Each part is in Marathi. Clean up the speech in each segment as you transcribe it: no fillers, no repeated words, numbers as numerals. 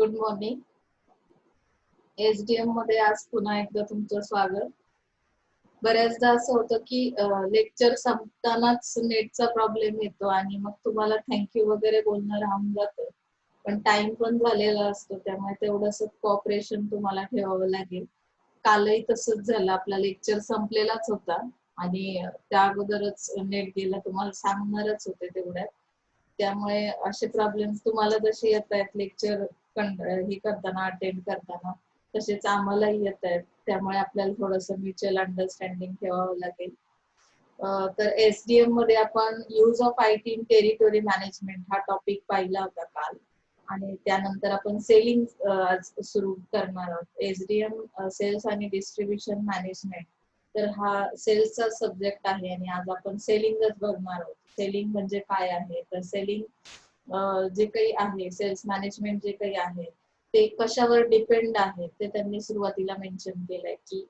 Good morning. एसडीएम मध्ये आज पुन्हा एकदा तुमचं स्वागत. बऱ्याचदा असं होतं की लेक्चर संपतानाच नेटचा प्रॉब्लेम येतो आणि मग तुम्हाला थँक्यू वगैरे बोलणं राहून जातं. पण टाइम पण झालेला असतो, त्यामुळे तेवढंसं कॉपरेशन तुम्हाला ठेवावं लागेल. कालही तसंच झालं, आपला लेक्चर संपलेलाच होता आणि त्या अगोदरच नेट गेला, तुम्हाला सांगणारच होते तेवढ्यात. त्यामुळे असे प्रॉब्लेम तुम्हाला जसे येत आहेत लेक्चर हे करताना, अटेंड करताना, तसेच आम्हालाही येत आहेत. त्यामुळे आपल्याला थोडंसं म्युच्युअल अंडरस्टँडिंग ठेवावं लागेल. तर एसडीएम मध्ये आपण use of IT in territory management हा टॉपिक पाहिला होता काल, आणि त्यानंतर आपण सेलिंग आज सुरू करणार आहोत. एसडीएम सेल्स आणि डिस्ट्रीब्युशन मॅनेजमेंट, तर हा सेल्सचा सब्जेक्ट आहे आणि आज आपण सेलिंगच बघणार आहोत. सेलिंग म्हणजे काय आहे, तर सेलिंग जे काही आहे, सेल्स मॅनेजमेंट जे काही आहे ते कशावर डिपेंड आहे ते त्यांनी सुरुवातीला मेन्शन केलंय की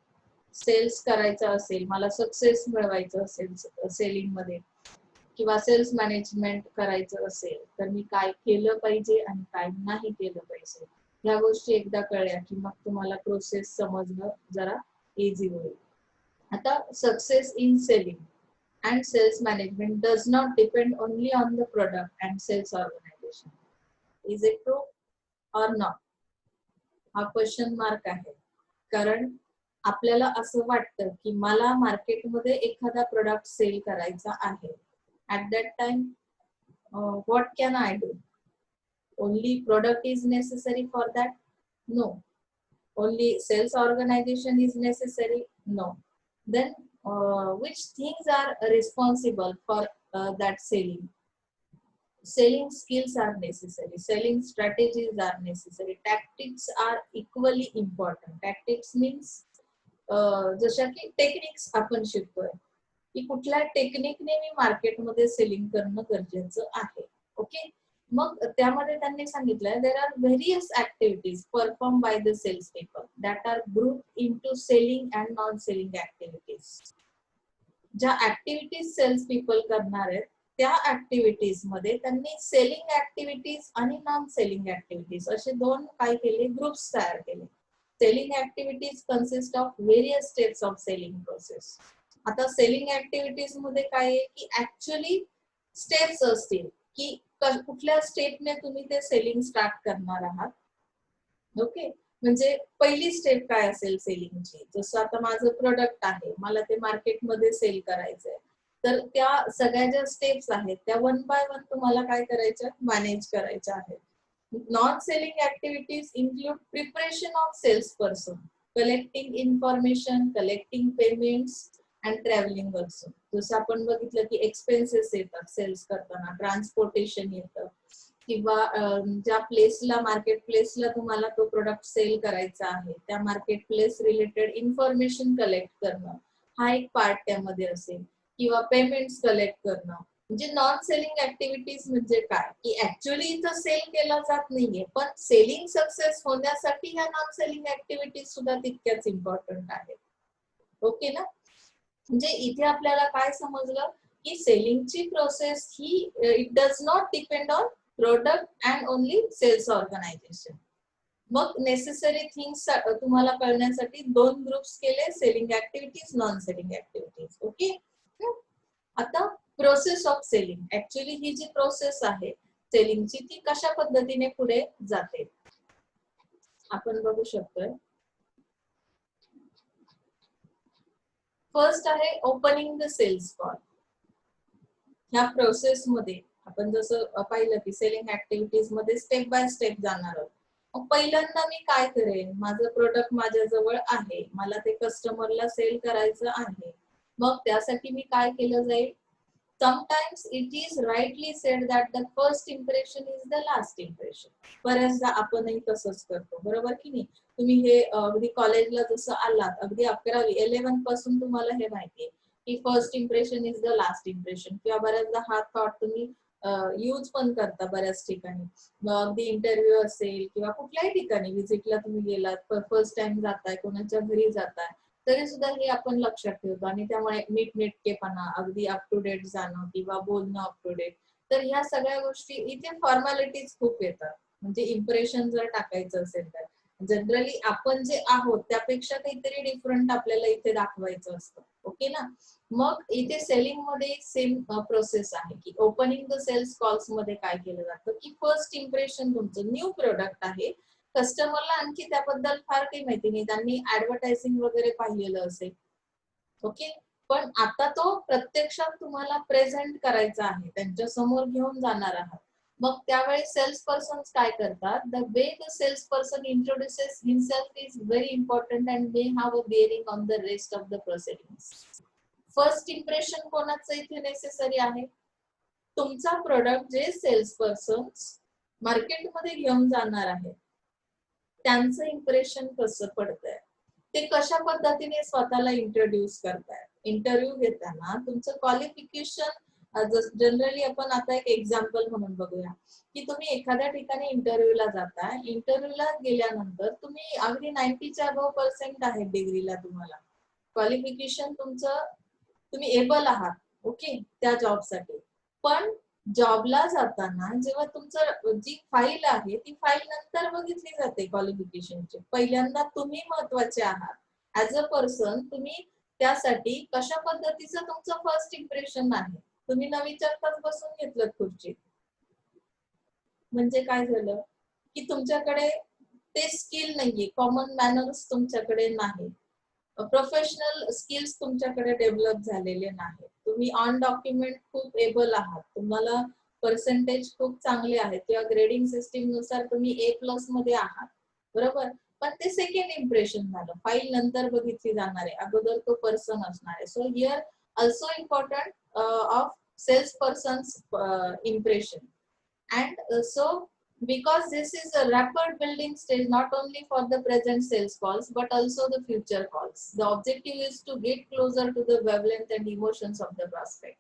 सेल्स करायचं असेल, मला सक्सेस मिळवायचं असेल सेलिंग मध्ये, किंवा सेल्स मॅनेजमेंट करायचं असेल, तर मी काय केलं पाहिजे आणि काय नाही केलं पाहिजे. ह्या गोष्टी एकदा कळल्या की मग तुम्हाला प्रोसेस समजणं जरा इझी होईल. आता success in selling and sales management does not depend only on the product and sales organization. Is it true or not? हा क्वेश्चन मार्क आहे. कारण आपल्याला असं वाटतं की मला मार्केटमध्ये एखादा प्रोडक्ट सेल करायचा आहे. At that time, what can I do? Only product is necessary for that? No. Only sales organization is necessary? No. Then which things are responsible for that selling? Selling skills are necessary, selling strategies are necessary, tactics are equally important. Tactics means जशा की टेक्निक्स आपण शिकतोय की कुठल्या टेक्निकने मी मार्केटमध्ये सेलिंग करणं गरजेचं आहे. ओके, मग त्यामध्ये त्यांनी सांगितलं there are various activities perform by the sales people that are group into selling and non selling activities. ज्या ऍक्टिव्हिटीज सेल्स पीपल करणार आहेत त्या ऍक्टिव्हिटीज मध्ये त्यांनी सेलिंग ऍक्टिव्हिटीज आणि नॉन सेलिंग ऍक्टिव्हिटीज असे दोन काय केले, ग्रुप्स तयार केले. Selling activities consist of various steps of selling process. आता सेलिंग ऍक्टिव्हिटीज मध्ये काय आहे की ऍक्च्युअली स्टेप्स असतील की कुठल्या स्टेपने तुम्ही ते सेलिंग स्टार्ट करणार आहात. ओके, म्हणजे पहिली स्टेप काय असेल सेलिंगची, जसं आता माझं प्रोडक्ट आहे, मला ते मार्केटमध्ये सेल करायचंय, तर त्या सगळ्या ज्या स्टेप्स आहेत त्या वन बाय वन तुम्हाला काय करायच्या, मॅनेज करायच्या आहेत. Non selling activities include preparation of sales person, collecting information, collecting payments and travelling also. जसं आपण बघितलं की एक्सपेन्सेस येतात सेल्स करताना, ट्रान्सपोर्टेशन येतं, किंवा ज्या प्लेसला, मार्केट प्लेसला तुम्हाला तो प्रोडक्ट सेल करायचा आहे त्या market place related information collect करणं हा एक पार्ट त्यामध्ये असेल, किंवा पेमेंट्स कलेक्ट करणं. म्हणजे नॉन सेलिंग ऍक्टिव्हिटीज म्हणजे काय की ऍक्च्युअली इथं सेल केला जात नाहीये, पण सेलिंग सक्सेस होण्यासाठी ह्या नॉन सेलिंग ऍक्टिव्हिटीज सुद्धा तितक्याच इम्पॉर्टंट आहेत. ओके ना, म्हणजे इथे आपल्याला काय समजलं की सेलिंगची प्रोसेस ही it does not depend on product and only sales organisation. मग नेसेसरी थिंग्स तुम्हाला कळण्यासाठी दोन ग्रुप्स केले, selling activities, non selling activities. Okay, आता प्रोसेस ऑफ सेलिंग, ऍक्च्युअली ही जी प्रोसेस आहे सेलिंगची ती कशा पद्धतीने पुढे जाते आपण बघू शकतोय. फर्स्ट आहे ओपनिंग द सेल्स कॉल. ह्या प्रोसेस मध्ये आपण जसं पाहिलं की सेलिंग ऍक्टिव्हिटीज मध्ये स्टेप बाय स्टेप जाणार आहोत. मग पहिल्यांदा मी काय करेन, माझं प्रोडक्ट माझ्या जवळ आहे, मला ते कस्टमरला सेल करायचं आहे, मग त्यासाठी मी काय केलं जाईल. Sometimes it is rightly said that the first impression is the last impression. बऱ्याचदा आपणही तसंच करतो, बरोबर की नाही. तुम्ही हे अगदी कॉलेजला जसं आलात, अगदी 11वी 11 पासून तुम्हाला हे माहितीये की first impression is the last impression, किंवा बऱ्याचदा हा थॉट तुम्ही यूज पण करता बऱ्याच ठिकाणी. अगदी इंटरव्ह्यू असेल किंवा कुठल्याही ठिकाणी विजिटला तुम्ही गेलात, फर्स्ट टाइम जाताय, कोणाच्या घरी जाताय, तरी सुद्धा हे आपण लक्षात ठेवतो आणि त्यामुळे नीटनेटकेपणा, अगदी अप टू डेट जाणं किंवा बोलणं अप टू डेट, तर ह्या सगळ्या गोष्टी इथे फॉर्मॅलिटीज खूप येतात. म्हणजे इम्प्रेशन जर टाकायचं असेल तर जनरली आपण जे आहोत त्यापेक्षा काहीतरी डिफरंट आपल्याला इथे दाखवायचं असतं. ओके ना. मग इथे सेलिंग मध्ये सेम प्रोसेस आहे की ओपनिंग द सेल्स कॉल्स मध्ये काय केलं जातं की फर्स्ट इम्प्रेशन तुमचं न्यू प्रोडक्ट आहे, कस्टमरला आणखी त्याबद्दल फार काही माहिती नाही, त्यांनी ऍडव्हर्टायझिंग वगैरे पाहिलेलं असेल. ओके. पण आता तो प्रत्यक्षात तुम्हाला प्रेझेंट करायचा आहे, त्यांच्या समोर घेऊन जाणार आहात. मग त्यावेळी सेल्स पर्सन काय करतात, the way the sales person introduces himself is very important and may have a bearing on the rest of the proceedings. First impression कोणाचं इथे नेसेसरी आहे, तुमचा प्रोडक्ट जे सेल्स पर्सन मार्केटमध्ये घेऊन जाणार आहे त्यांचं इम्प्रेशन कसं पडतंय, ते कशा पद्धतीने स्वतःला इंट्रोड्यूस करतायत. इंटरव्ह्यू घेताना तुमचं क्वालिफिकेशन जनरली आपण आता एक एक्झाम्पल म्हणून बघूया की तुम्ही एखाद्या ठिकाणी इंटरव्ह्यूला जाताय, इंटरव्ह्यूला गेल्यानंतर तुम्ही अगदी 90च्या अबव पर्सेंट आहे डिग्रीला, तुम्हाला क्वालिफिकेशन तुमचं, तुम्ही एबल आहात ओके त्या जॉबसाठी. पण जॉबला जाताना जेव्हा तुमचं जी फाईल आहे ती फाईल नंतर बघितली जाते क्वालिफिकेशनची, पहिल्यांदा तुम्ही महत्वाचे आहात ऍज अ पर्सन. तुम्ही त्यासाठी कशा पद्धतीचं तुमचं फर्स्ट इम्प्रेशन आहे, तुम्ही न विचारताच बसून घेतलं खुर्चीत, म्हणजे काय झालं की तुमच्याकडे ते स्किल नाहीये, कॉमन मॅनर्स तुमच्याकडे नाही, प्रोफेशनल स्किल्स तुमच्याकडे डेव्हलप झालेले नाही, तुम्ही ऑन डॉक्युमेंट खूप एबल आहात, तुम्हाला पर्सेंटेज खूप चांगले आहेत किंवा ग्रेडिंग सिस्टीम नुसार तुम्ही A+ मध्ये आहात, बरोबर. पण ते सेकंड इम्प्रेशन झालं, फाईल नंतर बघितली जाणार आहे, अगोदर तो पर्सन असणार आहे. So here also important of sales persons impression. And so because this is a rapid building stage not only for the present sales calls but also the future calls, the objective is to get closer to the wavelength and emotions of the prospect.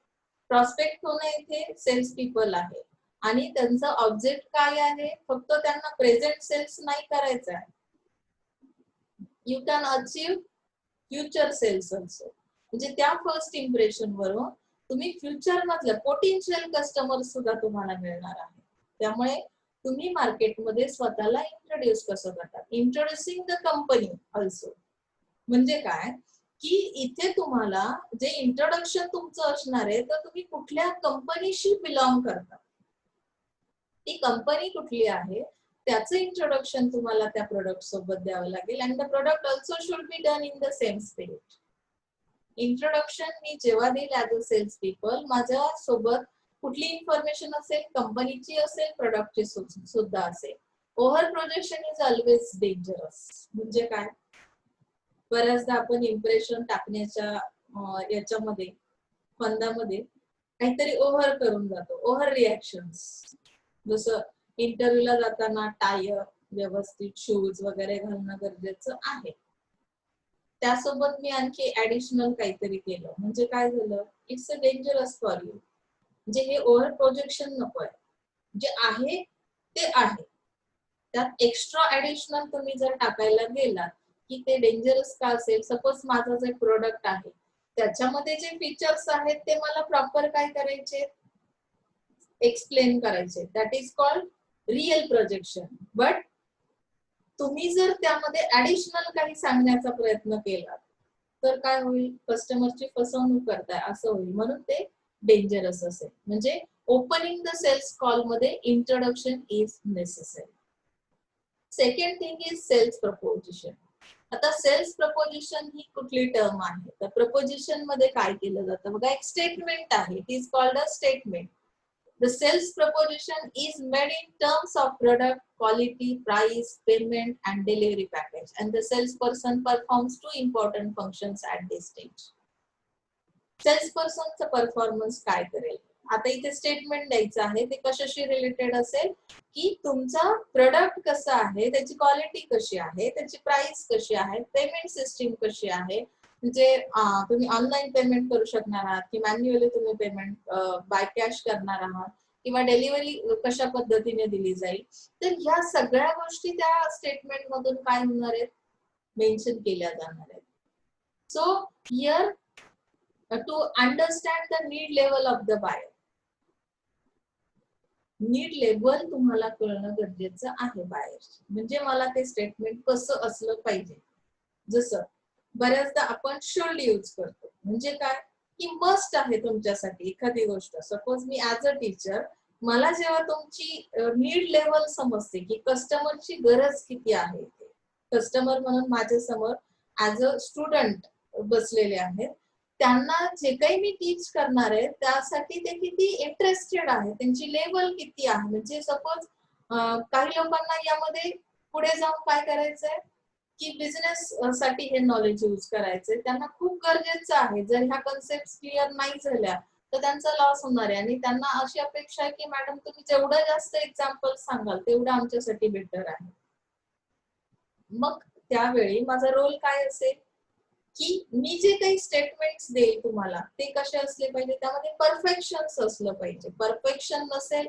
Prospect होणं इथे सेल्स पीपल आहे आणि त्यांचं ऑब्जेक्ट काय आहे, फक्त त्यांना प्रेझेंट सेल्स नाही करायचं आहे, you can achieve future sales also. म्हणजे त्या फर्स्ट इम्प्रेशन वरून तुम्ही फ्युचर मधलं पोटेन्शियल कस्टमर सुद्धा तुम्हाला मिळणार आहे. त्यामुळे तुम्ही मार्केटमध्ये स्वतःला इंट्रोड्यूस कसं करतात, इंट्रोड्युसिंग द कंपनी ऑल्सो. म्हणजे काय की इथे तुम्हाला जे इंट्रोडक्शन तुमचं असणार आहे तर तुम्ही कुठल्या कंपनीशी बिलॉंग करता, ती कंपनी कुठली आहे त्याचं इंट्रोडक्शन तुम्हाला त्या प्रोडक्ट सोबत द्यावं लागेल. And the product also should be done in the same spirit. Introduction मी जेव्हा देईल ऍज अ सेल्स पीपल, माझ्या सोबत कुठली इन्फॉर्मेशन असेल, कंपनीची असेल, प्रोडक्टची सुद्धा असेल. Over projection is always dangerous. म्हणजे काय, बऱ्याचदा आपण इम्प्रेशन टाकण्याच्या याच्यामध्ये फंदामध्ये काहीतरी ओव्हर करून जातो, ओव्हर रिॲक्शन्स. जसं इंटरव्ह्यूला जाताना टायर, व्यवस्थित शूज वगैरे घालणं गरजेचं आहे. त्यासोबत मी आणखी ऍडिशनल काहीतरी केलं म्हणजे काय झालं, it's a dangerous for you. म्हणजे हे ओव्हर प्रोजेक्शन नको आहे, जे आहे ते आहे, त्यात एक्स्ट्रा ऍडिशनल तुम्ही जर टाकायला गेलात की ते डेंजरस का असेल. सपोज माझं जे प्रोडक्ट आहे त्याच्यामध्ये जे फीचर्स आहेत ते मला प्रॉपर काय करायचे, एक्सप्लेन करायचे, that is called real projection. But तुम्ही जर त्यामध्ये ऍडिशनल काही सांगण्याचा प्रयत्न केला तर काय होईल, कस्टमरची फसवणूक करताय असं होईल, म्हणून ते डेंजरस असेल. म्हणजे ओपनिंग द सेल्स कॉल मध्ये introduction is necessary. Second thing is sales proposition. आता सेल्स प्रपोजिशन ही कुठली टर्म आहे, तर प्रपोजिशन मध्ये काय केलं जातं बघा, एक स्टेटमेंट आहे, it is called a statement. The sales proposition is made in terms of product, quality, price, payment, and delivery package. And the salesperson performs two important functions at this stage. Salespersonचा परफॉर्मन्स काय करेल, आता इथे स्टेटमेंट द्यायचं आहे, ते कशाशी रिलेटेड असेल की तुमचा प्रोडक्ट कसा आहे, त्याची क्वालिटी कशी आहे, त्याची प्राइस कशी आहे, पेमेंट सिस्टीम कशी आहे, म्हणजे तुम्ही ऑनलाईन पेमेंट करू शकणार आहात की मॅन्युअली तुम्ही पेमेंट बाय कॅश करणार आहात किंवा डिलिव्हरी कशा पद्धतीने दिली जाईल. तर ह्या सगळ्या गोष्टी त्या स्टेटमेंट मधून काय होणार आहेत, मेन्शन केल्या जाणार आहेत. So here to understand the need level of the buyer. Need level तुम्हाला कळणं गरजेचं आहे बाहेरची, म्हणजे मला ते स्टेटमेंट कसं असलं पाहिजे. जसं बऱ्याचदा आपण शुड यूज करतो, म्हणजे काय की मस्ट आहे तुमच्यासाठी एखादी गोष्ट. Suppose me as a teacher, मला जेव्हा तुमची नीड लेवल समजते की कस्टमरची गरज किती आहे, कस्टमर म्हणून माझ्या समोर ऍज अ स्टुडंट बसलेले आहेत, त्यांना जे काही मी टीच करणार आहे त्यासाठी ते किती इंटरेस्टेड आहे, त्यांची लेवल किती आहे. म्हणजे सपोज काही लोकांना यामध्ये पुढे जाऊन काय करायचंय की बिझनेस साठी हे नॉलेज यूज करायचंय, त्यांना खूप गरजेचं आहे. जर ह्या कन्सेप्ट क्लिअर नाही झाल्या तर त्यांचा लॉस होणार आहे, आणि त्यांना अशी अपेक्षा आहे की मॅडम तुम्ही जेवढं जास्त एक्झाम्पल सांगाल तेवढं आमच्यासाठी बेटर आहे. मग त्यावेळी माझा रोल काय असेल की मी जे काही स्टेटमेंट्स देईल तुम्हाला ते कसे असले पाहिजे, त्यामध्ये परफेक्शन असलं पाहिजे. परफेक्शन नसेल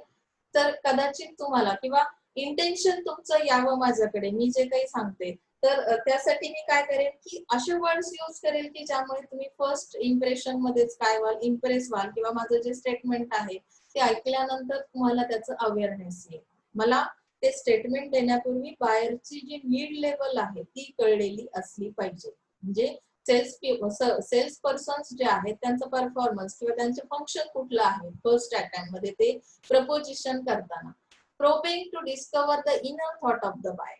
तर कदाचित तुम्हाला, किंवा इंटेन्शन तुमचं यावं माझ्याकडे मी जे काही सांगते, तर त्यासाठी मी काय करेन की असे वर्ड्स यूज करेल की ज्यामुळे तुम्ही फर्स्ट इम्प्रेशन मध्येच काय व्हाल, इम्प्रेस व्हाल, किंवा माझं जे स्टेटमेंट आहे ते ऐकल्यानंतर तुम्हाला त्याचं अवेअरनेस येईल. मला ते स्टेटमेंट देण्यापूर्वी बाहेरची जी नीड लेवल आहे ती कळलेली असली पाहिजे. म्हणजे सेल्स पर्सन्स जे आहेत त्यांचं परफॉर्मन्स किंवा त्यांचे फंक्शन कुठलं आहे फर्स्ट अटेम्प्ट मध्ये ते प्रपोजिशन करताना. Probing to discover the inner thought of the buyer.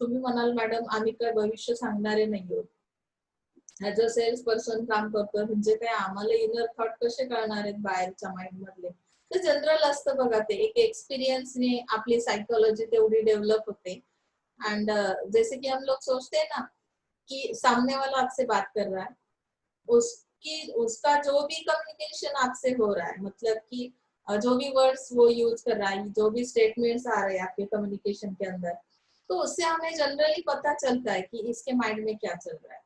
तुम्ही म्हणाल मॅडम आम्ही काय भविष्य सांगणारे नाही आहोत, ऍज अ सेल्स पर्सन काम करतो म्हणजे काय आम्हाला इनर थॉट कसे कळणार आहेत बाहेरच्या माइंड मधले. तर जनरल असतं बघा, ते एक एक्सपिरियन्सने आपली सायकोलॉजी तेवढी डेव्हलप होते. एंड जैसे कि हम लोग सोचते हैं ना कि सामने वाला आपसे बात कर रहा है, उसकी उसका जो भी कम्युनिकेशन आपसे हो रहा है, मतलब कि जो भी वर्ड्स वो यूज कर रहा है, जो भी स्टेटमेंट्स आ रहे हैं आपके कम्युनिकेशन के अंदर, तो उससे हमें जनरली पता चलता है कि इसके माइंड में क्या चल रहा है।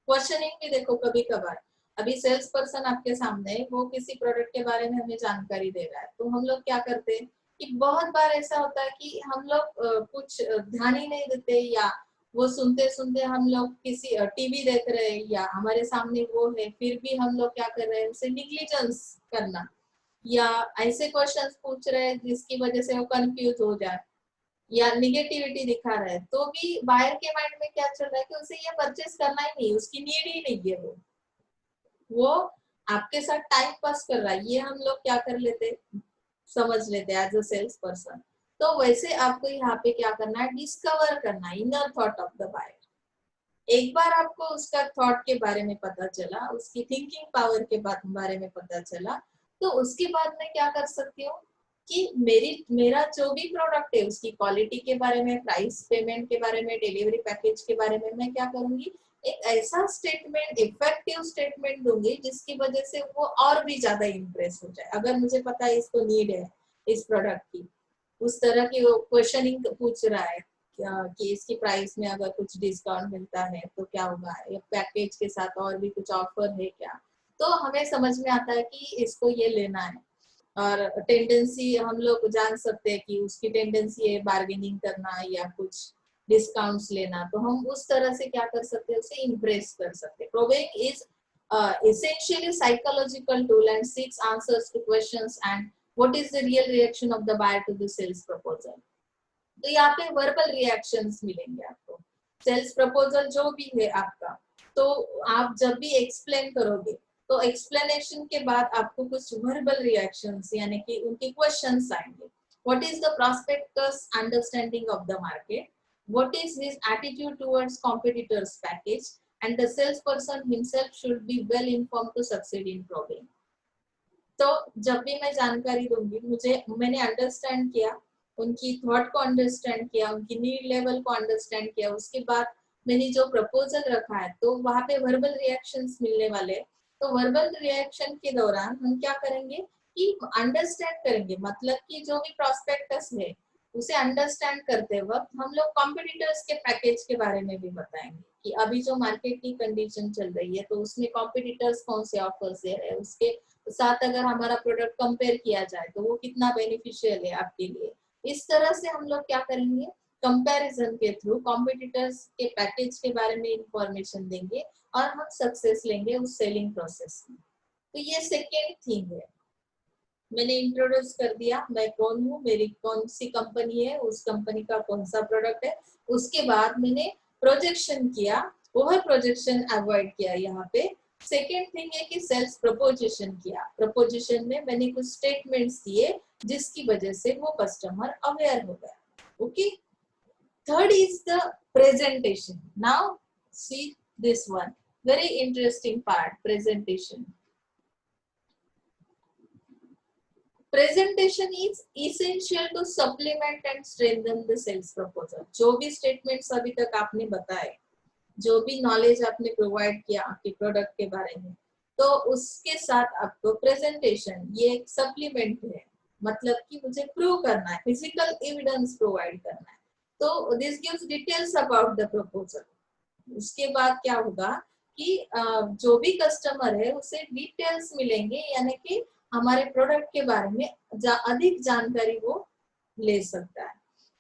क्वेश्चनिंग भी देखो कभी कभार, अभी सेल्स पर्सन आपके सामने है, वो किसी प्रोडक्ट के बारे में हमें जानकारी दे रहा है, तो हम लोग क्या करते हैं कि बहुत बार ऐसा होता है कि हम लोग कुछ ध्यान ही नहीं देते, या वो सुनते सुनते हम लोग किसी टीवी देख रहे हैं या हमारे सामने वो है, फिर भी हम लोग क्या कर रहे हैं उसे निग्लिजेंस करना, या ऐसे क्वेश्चंस पूछ रहे हैं जिसकी वजह से वो कंफ्यूज हो जाए या निगेटिविटी दिखा रहा है, तो भी बायर के माइंड में क्या चल रहा है कि उसे ये परचेस करना ही नहीं, उसकी नीड ही नहीं है, वो आपके साथ टाइम पास कर रहा है, ये हम लोग क्या कर लेते, समझ लेते हैं एज अ सेल्स पर्सन। तो वैसे आपको यहाँ पे क्या करना है, डिस्कवर करना है inner thought of the buyer. एक बार आपको उसका थॉट के बारे में पता चला, उसकी थिंकिंग पावर के बारे में पता चला, तो उसके बाद मैं क्या कर सकती हूँ कि मेरा जो भी प्रोडक्ट है उसकी क्वालिटी के बारे में, प्राइस पेमेंट के बारे में, डिलीवरी पैकेज के बारे में मैं क्या करूंगी, एक ऐसा स्टेटमेंट, इफेक्टिव स्टेटमेंट दूंगी जिसकी वजह से वो और भी ज्यादा इंप्रेस हो जाए। अगर मुझे पता है इसको नीड है इस प्रोडक्ट की, उस तरह की वो क्वेश्चनिंग पूछ रहा है कि इसकी प्राइस में अगर कुछ डिस्काउंट मिलता है तो क्या होगा, या पैकेज के साथ और भी कुछ ऑफर है क्या, तो हमें समझ में आता है कि इसको ये लेना है। और टेंडेंसी हम लोग जान सकते हैं कि उसकी टेंडेंसी है बार्गेनिंग करना या कुछ डिस्काउंट्स लेना, तो हम उस तरह से क्या कर सकते हैं, उसे इम्प्रेस कर सकते हैं। प्रोबेक is essentially psychological tool and seeks answers to questions and what is the real reaction of the buyer to the sales proposal। तो यहाँ पे वर्बल रिएक्शंस मिलेंगे आपको। सेल्स प्रपोजल जो भी है आपका, तो आप जब भी एक्सप्लेन करोगे तो एक्सप्लेनेशन के बाद आपको कुछ वर्बल रिएक्शंस यानी कि उनके क्वेश्चंस आएंगे। What is the prospect's understanding of the market, what is his attitude towards competitors package, and the sales person himself should be well informed to succeed in problem. तो जब भी मैं जानकारी दूंगी, मैंने अंडरस्टैंड किया, उनकी थॉट को अंडरस्टैंड किया, उनकी नीड लेवल को अंडरस्टैंड किया, उसके बाद मैंने जो प्रपोजल रखा है तो वहां पे वर्बल रिएक्शंस मिलने वाले। तो वर्बल रिएक्शन के दौरान हम क्या करेंगे कि अंडरस्टैंड करेंगे, मतलब कि जो भी प्रॉस्पेक्टस है उसे अंडरस्टैंड करते वक्त हम लोग कॉम्पिटिटर्स के पैकेज के बारे में भी बताएंगे कि अभी जो मार्केट की कंडीशन चल रही है तो उसमें कॉम्पिटिटर्स कौन से ऑफर्स दे रहे हैं, उसके साथ अगर हमारा प्रोडक्ट कंपेयर किया जाए तो वो कितना बेनिफिशियल है आपके लिए। इस तरह से हम लोग क्या करेंगे, कंपैरिजन के थ्रू कॉम्पिटिटर्स के पैकेज के बारे में इंफॉर्मेशन देंगे और हम सक्सेस लेंगे उस सेलिंग प्रोसेस में। तो ये सेकेंड थिंग है। मैंने इंट्रोड्यूस कर दिया मैं कौन हूँ, मेरी कौन सी कंपनी है, उस कंपनी का कौन सा प्रोडक्ट है। उसके बाद मैंने प्रोजेक्शन किया, ओवर प्रोजेक्शन अवॉइड किया यहाँ पे। सेकेंड थिंग है कि सेल्स प्रपोजिशन किया। प्रपोजिशन में मैंने कुछ स्टेटमेंट्स दिए जिसकी वजह से वो कस्टमर अवेयर हो गया। Okay, third is the presentation. Now see this one, very interesting part, presentation. Presentation is essential to supplement and strengthen the sales proposal. जो भी statements अभी तक आपने बताए, जो भी knowledge आपने provide किया आपके product के बारे में, तो उसके साथ आपको presentation ये एक supplement है, मतलब कि मुझे prove करना है, physical evidence provide करना है। तो this gives details about the proposal. उसके बाद क्या होगा कि जो भी कस्टमर है उसे डिटेल्स मिलेंगे, यानी कि हमारे प्रोडक्ट के बारे में अधिक जानकारी वो ले सकता है।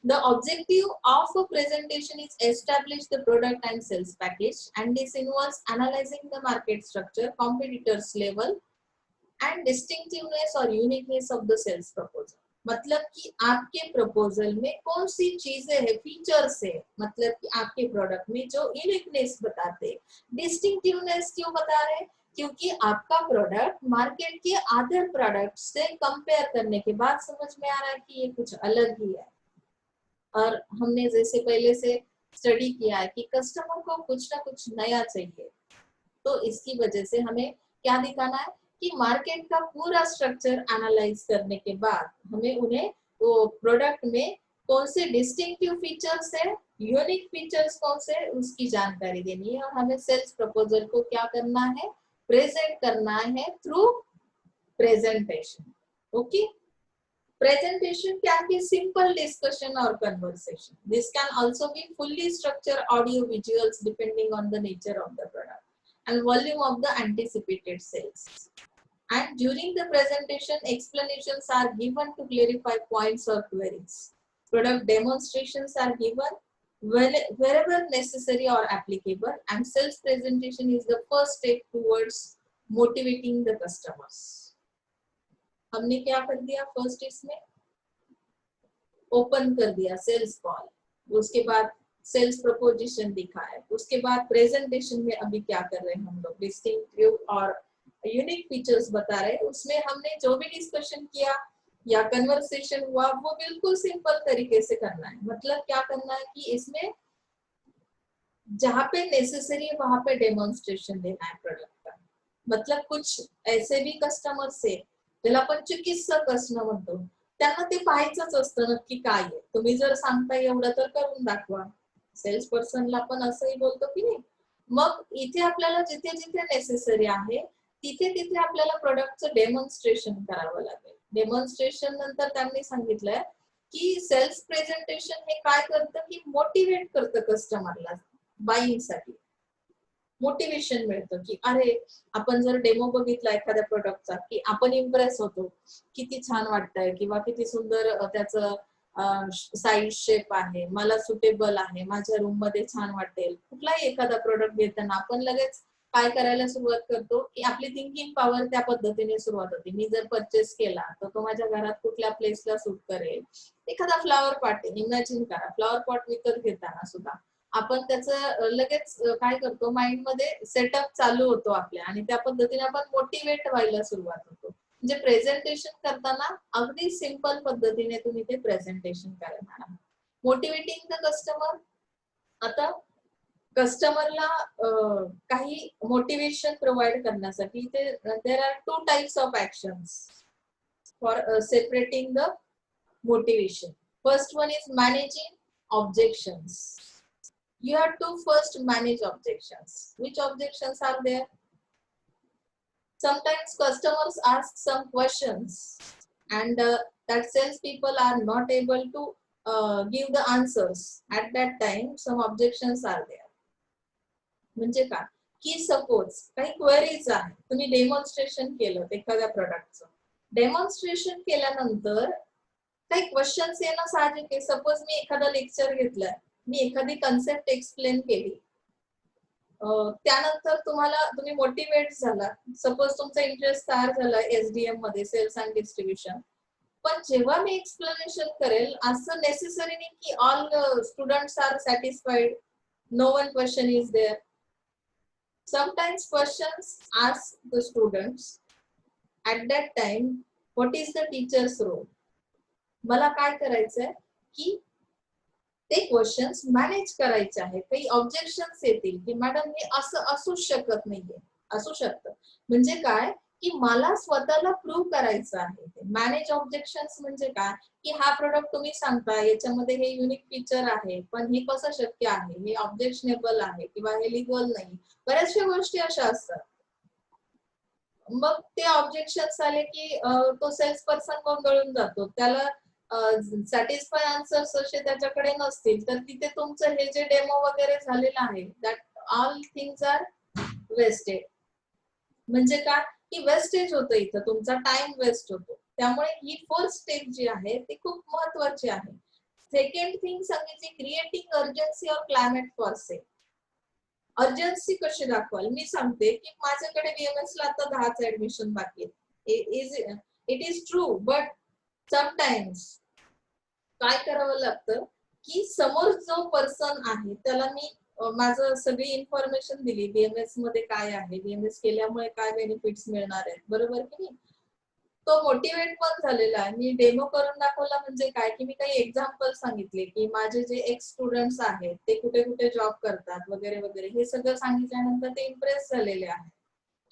The objective of a presentation is establish the product and sales package, and this involves analyzing the market structure, competitors level, and distinctiveness or uniqueness of the sales proposal. मतलब कि आपके प्रपोजल में कौन सी चीजें है, फीचर्स है, मतलब कि आपके प्रोडक्ट में जो यूनिकनेस बताते हैं। डिस्टिंक्टिवनेस क्यों बता रहे हैं? क्योंकि आपका प्रोडक्ट मार्केट के अदर प्रोडक्ट से कंपेयर करने के बाद समझ में आ रहा है कि ये कुछ अलग ही है। और हमने जैसे पहले से स्टडी किया है कि कस्टमर को कुछ ना कुछ नया चाहिए, तो इसकी वजह से हमें क्या दिखाना है कि मार्केट का पूरा स्ट्रक्चर एनालाइज करने के बाद हमें उन्हें वो प्रोडक्ट में कौन से डिस्टिंक्टिव फीचर्स है, यूनिक फीचर्स कौन से है, उसकी जानकारी देनी है। और हमें सेल्स प्रपोजल को क्या करना है, प्रेजेंट करना है through presentation. Okay, presentation can be simple discussion or conversation. This can also be fully structured audio visuals depending on the nature of the product and volume of the anticipated sales. And during the presentation, explanations are given to clarify points or queries. Product demonstrations are given wherever necessary or applicable, and sales presentation is the first step towards motivating the customers. हमने क्या कर दिया, फर्स्ट इसमें ओपन कर दिया सेल्स कॉल, उसके बाद सेल्स प्रपोजिशन दिखाया, उसके बाद प्रेजेंटेशन में अभी क्या कर रहे हैं हम लोग, डिस्टिंक्टिव और यूनिक फीचर्स बता रहे हैं। उसमें हमने जो भी डिस्कशन किया या कन्वर्सेशन हुआ वो बिल्कुल सिंपल तरीके से करना है। मतलब क्या करना है कि इसमें जहाँ पे नेसेसरी है वहां पे डेमॉन्स्ट्रेशन देना है प्रोडक्ट का। मतलब कुछ ऐसे भी कस्टमर्स आहे ज्याला आपण चिकित्सक असणं म्हणतो, त्यांना ते पाहायचंच असतं नक्की काय आहे। तुम्ही जर सांगताय एवढं तर करून दाखवा। सेल्स पर्सनला पण असंही बोलतो की नाही। मग इथे आपल्याला जिथे जिथे नेसेसरी आहे तिथे तिथे आपल्याला प्रोडक्टचं डेमॉन्स्ट्रेशन करावं लागेल। डेमॉन्स्ट्रेशन नंतर त्यांनी सांगितलंय की सेल्स प्रेझेंटेशन हे काय करतं की मोटिवेट करतं कस्टमरला बाईंग साठी। मोटिवेशन मिळतं की अरे आपण जर डेमो बघितला एखाद्या प्रोडक्टचा की आपण इम्प्रेस होतो, किती छान वाटतंय किंवा किती सुंदर त्याचं साईज शेप आहे, मला सुटेबल आहे, माझ्या रूम मध्ये छान वाटेल। कुठलाही एखादा प्रोडक्ट घेताना आपण लगेच काय करायला सुरुवात करतो की आपली थिंकिंग पॉवर त्या पद्धतीने सुरुवात होते। मी जर परचेस केला तर तो माझ्या घरात कुठल्या प्लेसला सूट करेल। एखादा फ्लावर पॉट इमॅजिन करा, फ्लावर पॉट विकत घेताना सुद्धा आपण त्याचं लगेच काय करतो, माइंड मध्ये सेटअप चालू होतो आपल्या आणि त्या पद्धतीने आपण मोटिवेट व्हायला सुरुवात होतो। म्हणजे प्रेझेंटेशन करताना अगदी सिंपल पद्धतीने तुम्ही ते प्रेझेंटेशन करणार आहात। मोटिवेटिंग द कस्टमर, आता कस्टमरला काही मोटिवेशन प्रोव्हाइड करण्यासाठी ते there are two types of actions for separating the motivation. First one is managing objections. You have to first manage objections. Which objections are there? Sometimes customers ask some questions and that sales people are not able to give the answers. At that time some objections are there. म्हणजे काय की सपोज काही क्वेरीज आहे, तुम्ही डेमॉन्स्ट्रेशन केलं एखाद्या प्रोडक्टचं, डेमॉन्स्ट्रेशन केल्यानंतर काही क्वेश्चन्स येणं साहजिक आहे। सपोज मी एखादा लेक्चर घेतलाय, मी एखादी कन्सेप्ट एक्सप्लेन केली त्यानंतर तुम्ही मोटिवेट झाला, सपोज तुमचा इंटरेस्ट तयार झाला SDM मध्ये, सेल्स अँड डिस्ट्रीब्युशन. पण जेव्हा मी एक्सप्लेनेशन करेल, असं नेसेसरी नाही की all students are satisfied, no one question is there. Sometimes questions ask the students at that time, what is the teacher's role? मला काय करायचंय की ते क्वेश्चन्स मॅनेज करायचे आहेत. काही ऑब्जेक्शन्स येतील की मॅडम हे असं असूच शकत नाहीये, असू शकतं. म्हणजे काय की मला स्वतःला प्रूव्ह करायचं आहे. मॅनेज ऑब्जेक्शन्स म्हणजे काय की हा प्रोडक्ट तुम्ही सांगता याच्यामध्ये हे युनिक फीचर आहे, पण हे कसं शक्य आहे, हे ऑब्जेक्शनेबल आहे किंवा हे लिगल नाही. बऱ्याचशा गोष्टी अशा असतात. मग ते ऑब्जेक्शन्स आले की तो सेल्स पर्सन गोंधळून जातो. त्याला सॅटिस्फाय आन्सर्स असे त्याच्याकडे नसतील, तर तिथे तुमचं हे जे डेमो वगैरे झालेलं आहे, that all things are wasted. म्हणजे काय की वेस्टेज होतं, इथं तुमचा टाइम वेस्ट होतो. त्यामुळे ही फर्स्ट स्टेप जी आहे ती खूप महत्वाची आहे. सेकंड थिंग सांगितली, creating urgency or climate for sale. Urgency कशी दाखवाल? मी सांगते की माझ्याकडे BMS ला आता 10च ऍडमिशन बाकी आहे. It is true, but sometimes काय करावं लागतं की समोर जो पर्सन आहे त्याला मी माझं सगळी इन्फॉर्मेशन दिली, BMS मध्ये काय आहे, BMS केल्यामुळे काय बेनिफिट्स मिळणार आहेत, बरोबर की नाही. तो मोटिवेट पण झालेला आहे. मी डेमो करून दाखवला म्हणजे काय की मी काही एक्झाम्पल सांगितले की माझे जे एक्स स्टुडंट्स आहेत ते कुठे कुठे जॉब करतात वगैरे वगैरे. हे सगळं सांगितल्यानंतर ते इम्प्रेस झालेले आहेत.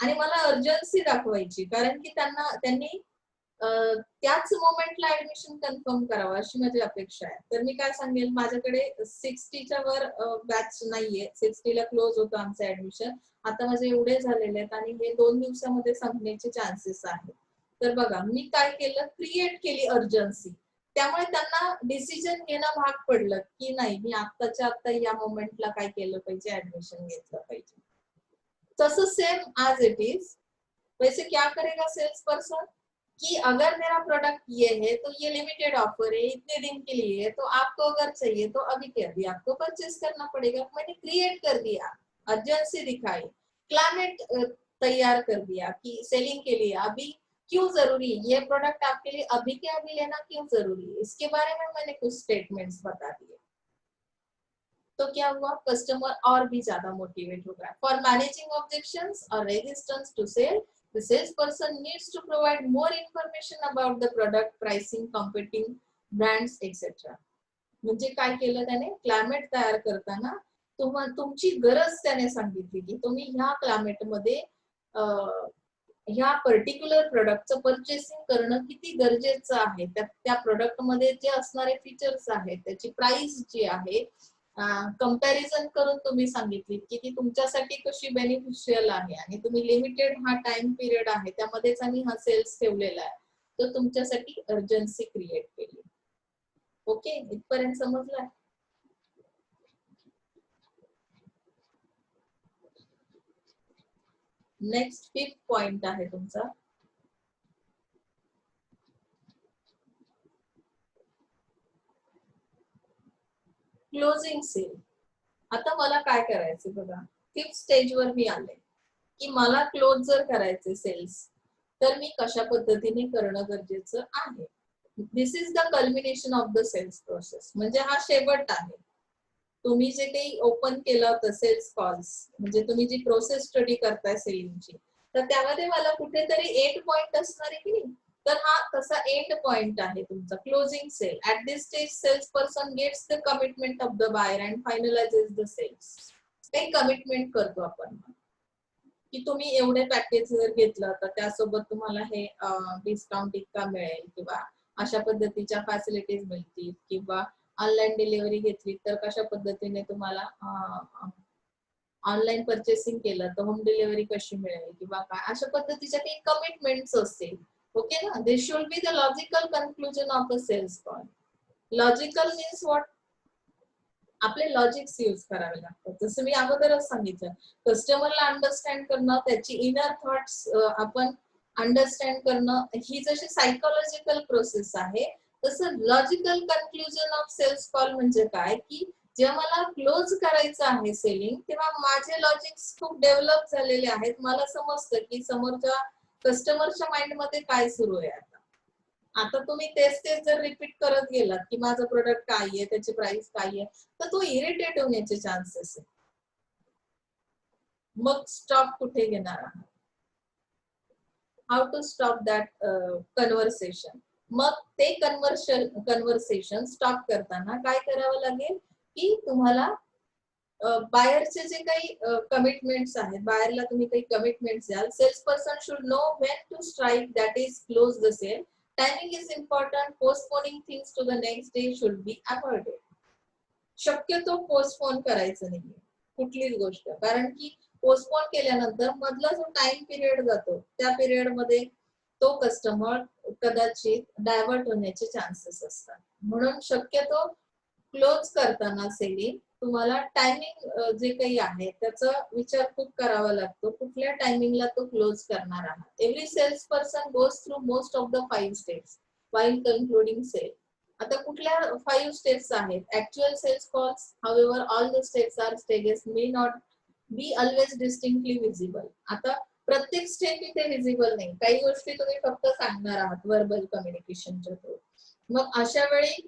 आणि मला अर्जन्सी दाखवायची, कारण की त्यांनी त्याच मोमेंटला ऍडमिशन कन्फर्म करावं अशी माझी अपेक्षा आहे. तर मी काय सांगेल, माझ्याकडे 60च्या वर बॅच नाहीये. 60ला क्लोज होतं आमचं ऍडमिशन. आता माझे एवढे झालेले आहेत आणि हे 2 दिवसामध्ये संपण्याचे चान्सेस आहेत. तर बघा मी काय केलं, क्रिएट केली अर्जन्सी. त्यामुळे त्यांना डिसिजन घेणं भाग पडलं की नाही, मी आत्ताच्या आत्ता या मोमेंटला काय केलं पाहिजे, ऍडमिशन घेतलं पाहिजे. तसं सेम एज इट इज, वैसे क्या करेगा सेल्स पर्सन कि अगर मेरा प्रोडक्ट ये है तो ये लिमिटेड ऑफर है, इतने दिन के लिए है, तो आपको अगर चाहिए तो अभी के अभी आपको परचेस करना पड़ेगा. मैंने क्रिएट कर दिया, अर्जेंसी दिखाई, क्लाइमेट तैयार कर दिया कि सेलिंग के लिए अभी क्यों जरूरी, ये प्रोडक्ट आपके लिए अभी के अभी लेना क्यों जरूरी है, इसके बारे में मैंने कुछ स्टेटमेंट्स बता दिए. तो क्या हुआ, कस्टमर और भी ज्यादा मोटिवेट हो गया. फॉर मैनेजिंग ऑब्जेक्शंस और resistance to sale, the salesperson needs to provide more information about the product, pricing, competing brands, etc. म्हणजे काय केलं त्याने, क्लायमेट तयार करताना तुमची गरज त्याने सांगितली की तुम्ही ह्या क्लायमेट मध्ये ह्या पर्टिक्युलर प्रोडक्टचं परचेसिंग करणं किती गरजेचं आहे. त्या प्रोडक्ट मध्ये जे असणारे फीचर्स आहेत, त्याची प्राइस जी आहे, कंपॅरिझन करून तुम्ही सांगितली की ती तुमच्यासाठी कशी बेनिफिशियल आहे. आणि तुम्ही लिमिटेड हा टाइम पिरियड आहे त्यामध्येच आम्ही हा सेल्स ठेवलेला आहे, तर तुमच्यासाठी अर्जन्सी क्रिएट केली. ओके, इथपर्यंत समजलं. नेक्स्ट 5th पॉइंट आहे तुमचा, क्लोजिंग सेल. आता मला काय करायचं बघा, 5th स्टेजवर मी आले की मला क्लोज जर करायचे सेल्स, तर मी कशा पद्धतीने करणं गरजेचं आहे. This is the culmination of the sales process. म्हणजे हा शेवट आहे. तुम्ही जे काही ओपन केलं होतं सेल्स कॉल्स, म्हणजे तुम्ही जी प्रोसेस स्टडी करताय सेलिंगची, तर त्यामध्ये मला कुठेतरी एंड पॉइंट असणार आहे की नाही. तर हा तसा एंड पॉइंट आहे तुमचा closing sale. At this stage sales person gets the commitment of the buyer and finalises the sales. काही कमिटमेंट करतो आपण की तुम्ही एवढे पॅकेज जर घेतलं तर त्यासोबत तुम्हाला हे डिस्काउंट इतका मिळेल, किंवा अशा पद्धतीच्या फॅसिलिटीज मिळतील, किंवा ऑनलाईन डिलिव्हरी घेतली तर कशा पद्धतीने तुम्हाला ऑनलाईन परचेसिंग केलं तर होम डिलिव्हरी कशी मिळेल, किंवा काय अशा पद्धतीच्या काही कमिटमेंट्स असतील. ओके ना. This should be the logical conclusion of a sales call. Logical means what, आपले लॉजिक्स यूज करावे लागतात. जसं मी अगोदरच सांगितलं, कस्टमरला अंडरस्टँड करणं, त्याची इनर थॉट्स आपण अंडरस्टँड करणं, ही जशी सायकोलॉजिकल प्रोसेस आहे, तसं logical conclusion of sales call म्हणजे काय की जेव्हा मला क्लोज करायचं आहे सेलिंग, तेव्हा माझे लॉजिक्स खूप डेव्हलप झालेले आहेत. मला समजतं की समोरच्या कस्टमरच्या माइंड मध्ये काय सुरू आहे. आता तुम्ही तेच तेच जर रिपीट करत गेलात की माझं प्रोडक्ट काय आहे, त्याची प्राइस काय आहे, तर तो इरिटेट होण्याचे चान्सेस आहे. मग स्टॉप कुठे घेणार आहात? How to stop that conversation. मग ते कन्व्हर्सेशन स्टॉप करताना काय करावं लागेल की तुम्हाला बायरचे जे काही कमिटमेंट्स आहेत, बायरला तुम्ही काही कमिटमेंट्स द्याल. Sales person should know when to strike, that is close the sale. Timing is important. Postponing things to the next day should be avoided. शक्यतो पोस्टपोन करायचं नाही कुठलीच गोष्ट, कारण की पोस्टपोन केल्यानंतर मधला जो टाइम पिरियड जातो त्या पिरियड मध्ये तो कस्टमर कदाचित डायव्हर्ट होण्याचे चान्सेस असतात. म्हणून शक्यतो क्लोज करताना सेलिंग तुम्हाला टायमिंग जे काही आहे त्याचा विचार खूप करावा लागतो. कुठल्या टायमिंगला तो क्लोज करणार आहात. Every sales person goes through most of the 5 steps while concluding sale. आता कुठल्या 5 स्टेप्स आहेत? Actual sales calls. However, all the steps or stages may not be always distinctly visible. आता प्रत्येक स्टेप इथे विजिबल नाही. काही गोष्टी तुम्ही फक्त सांगणार आहात व्हर्बल कम्युनिकेशनच्या थ्रू. मग अशा वेळी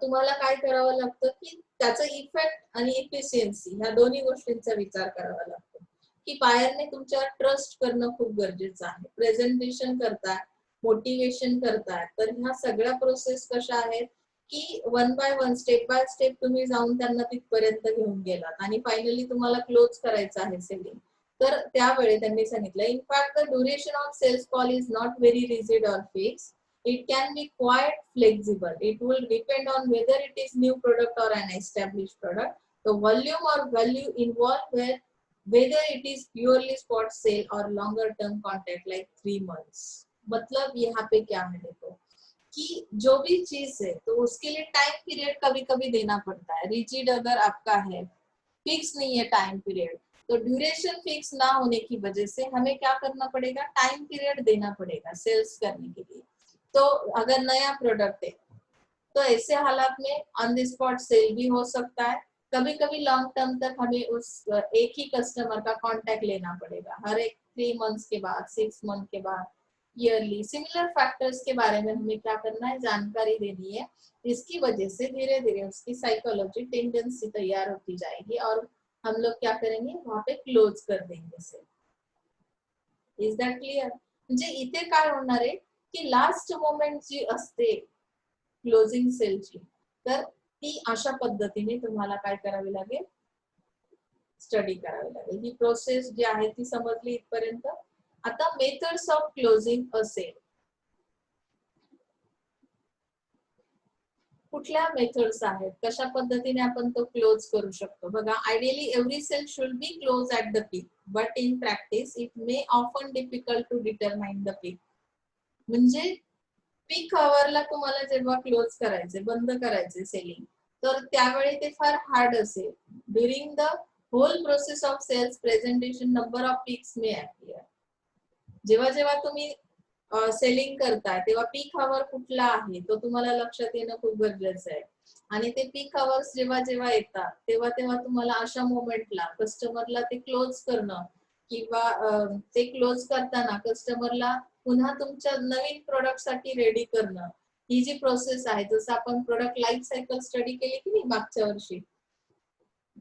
तुम्हाला काय करावं लागतं की त्याचा इफेक्ट आणि इफिशियन्सी ह्या दोन्ही गोष्टींचा विचार करावा लागतो. की बायरने तुमच्यावर ट्रस्ट करणं खूप गरजेचं आहे. प्रेझेंटेशन करताय, मोटिवेशन करताय, तर ह्या सगळ्या प्रोसेस कशा आहेत की one by one, step by step तुम्ही जाऊन त्यांना तिथपर्यंत घेऊन गेलात आणि फायनली तुम्हाला क्लोज करायचं आहे सेलिंग. तर त्यावेळी त्यांनी सांगितलं, in fact the duration of sales call is not very rigid or fix. It can be quite flexible. It will depend on whether it is new product or an established product. The volume or value involved, whether it is purely spot sale or longer term contract like 3 months. मतलब यहाँ पे क्या है देखो कि जो भी चीज है तो उसके लिए टाइम पीरियड कभी कभी देना पड़ता है. रिजिड अगर आपका है, फिक्स नहीं है टाइम पीरियड, तो ड्यूरेशन फिक्स ना होने की वजह से हमें क्या करना पड़ेगा, टाइम पीरियड देना पड़ेगा सेल्स करने के लिए. तो अगर नया प्रोडक्ट है तो ऐसे हालात में ऑन द स्पॉट सेल भी हो सकता है. कभी कभी लॉन्ग टर्म तक हमें उस एक ही कस्टमर का कांटेक्ट लेना पड़ेगा, हर एक 3 मंथ्स के बाद, 6 मंथ के बाद, ईयरली. सिमिलर फैक्टर्स के बारे में हमें क्या करना है, जानकारी देनी है. इसकी वजह से धीरे धीरे उसकी साइकोलॉजी टेंडेंसी तैयार होती जाएगी और हम लोग क्या करेंगे, वहां पे क्लोज कर देंगे सेल. Is that clear? म्हणजे इथे काय होणार आहे की लास्ट मोमेंट जी असते क्लोजिंग सेलची, तर ती अशा पद्धतीने तुम्हाला काय करावी लागेल, स्टडी करावी लागेल. ही प्रोसेस जी आहे ती समजली इथपर्यंत. आता मेथड्स ऑफ क्लोजिंग असेल, कुठल्या मेथड्स आहेत, कशा पद्धतीने आपण तो क्लोज करू शकतो. बघा, ideally every sale should be close at the peak, but in practice it may often difficult to determine the peak. म्हणजे पीक अवरला तुम्हाला जेव्हा क्लोज करायचे, बंद करायचे सेलिंग, तर त्यावेळी ते फार हार्ड असेल. During the whole process of sales presentation number of peaks may appear. जेव्हा जेव्हा तुम्ही सेलिंग करताय तेव्हा पीक अवर कुठला आहे तो तुम्हाला लक्षात येणं खूप गरजेचं आहे. आणि ते पीक अवर्स जेव्हा जेव्हा येतात तेव्हा तेव्हा तुम्हाला अशा मोमेंटला कस्टमरला ते क्लोज करणं किंवा ते क्लोज करताना कस्टमरला पुन्हा तुमच्या नवीन प्रोडक्ट साठी रेडी करणं, ही जी प्रोसेस आहे, जसं आपण प्रोडक्ट लाईफ सायकल स्टडी केली की नाही मागच्या वर्षी,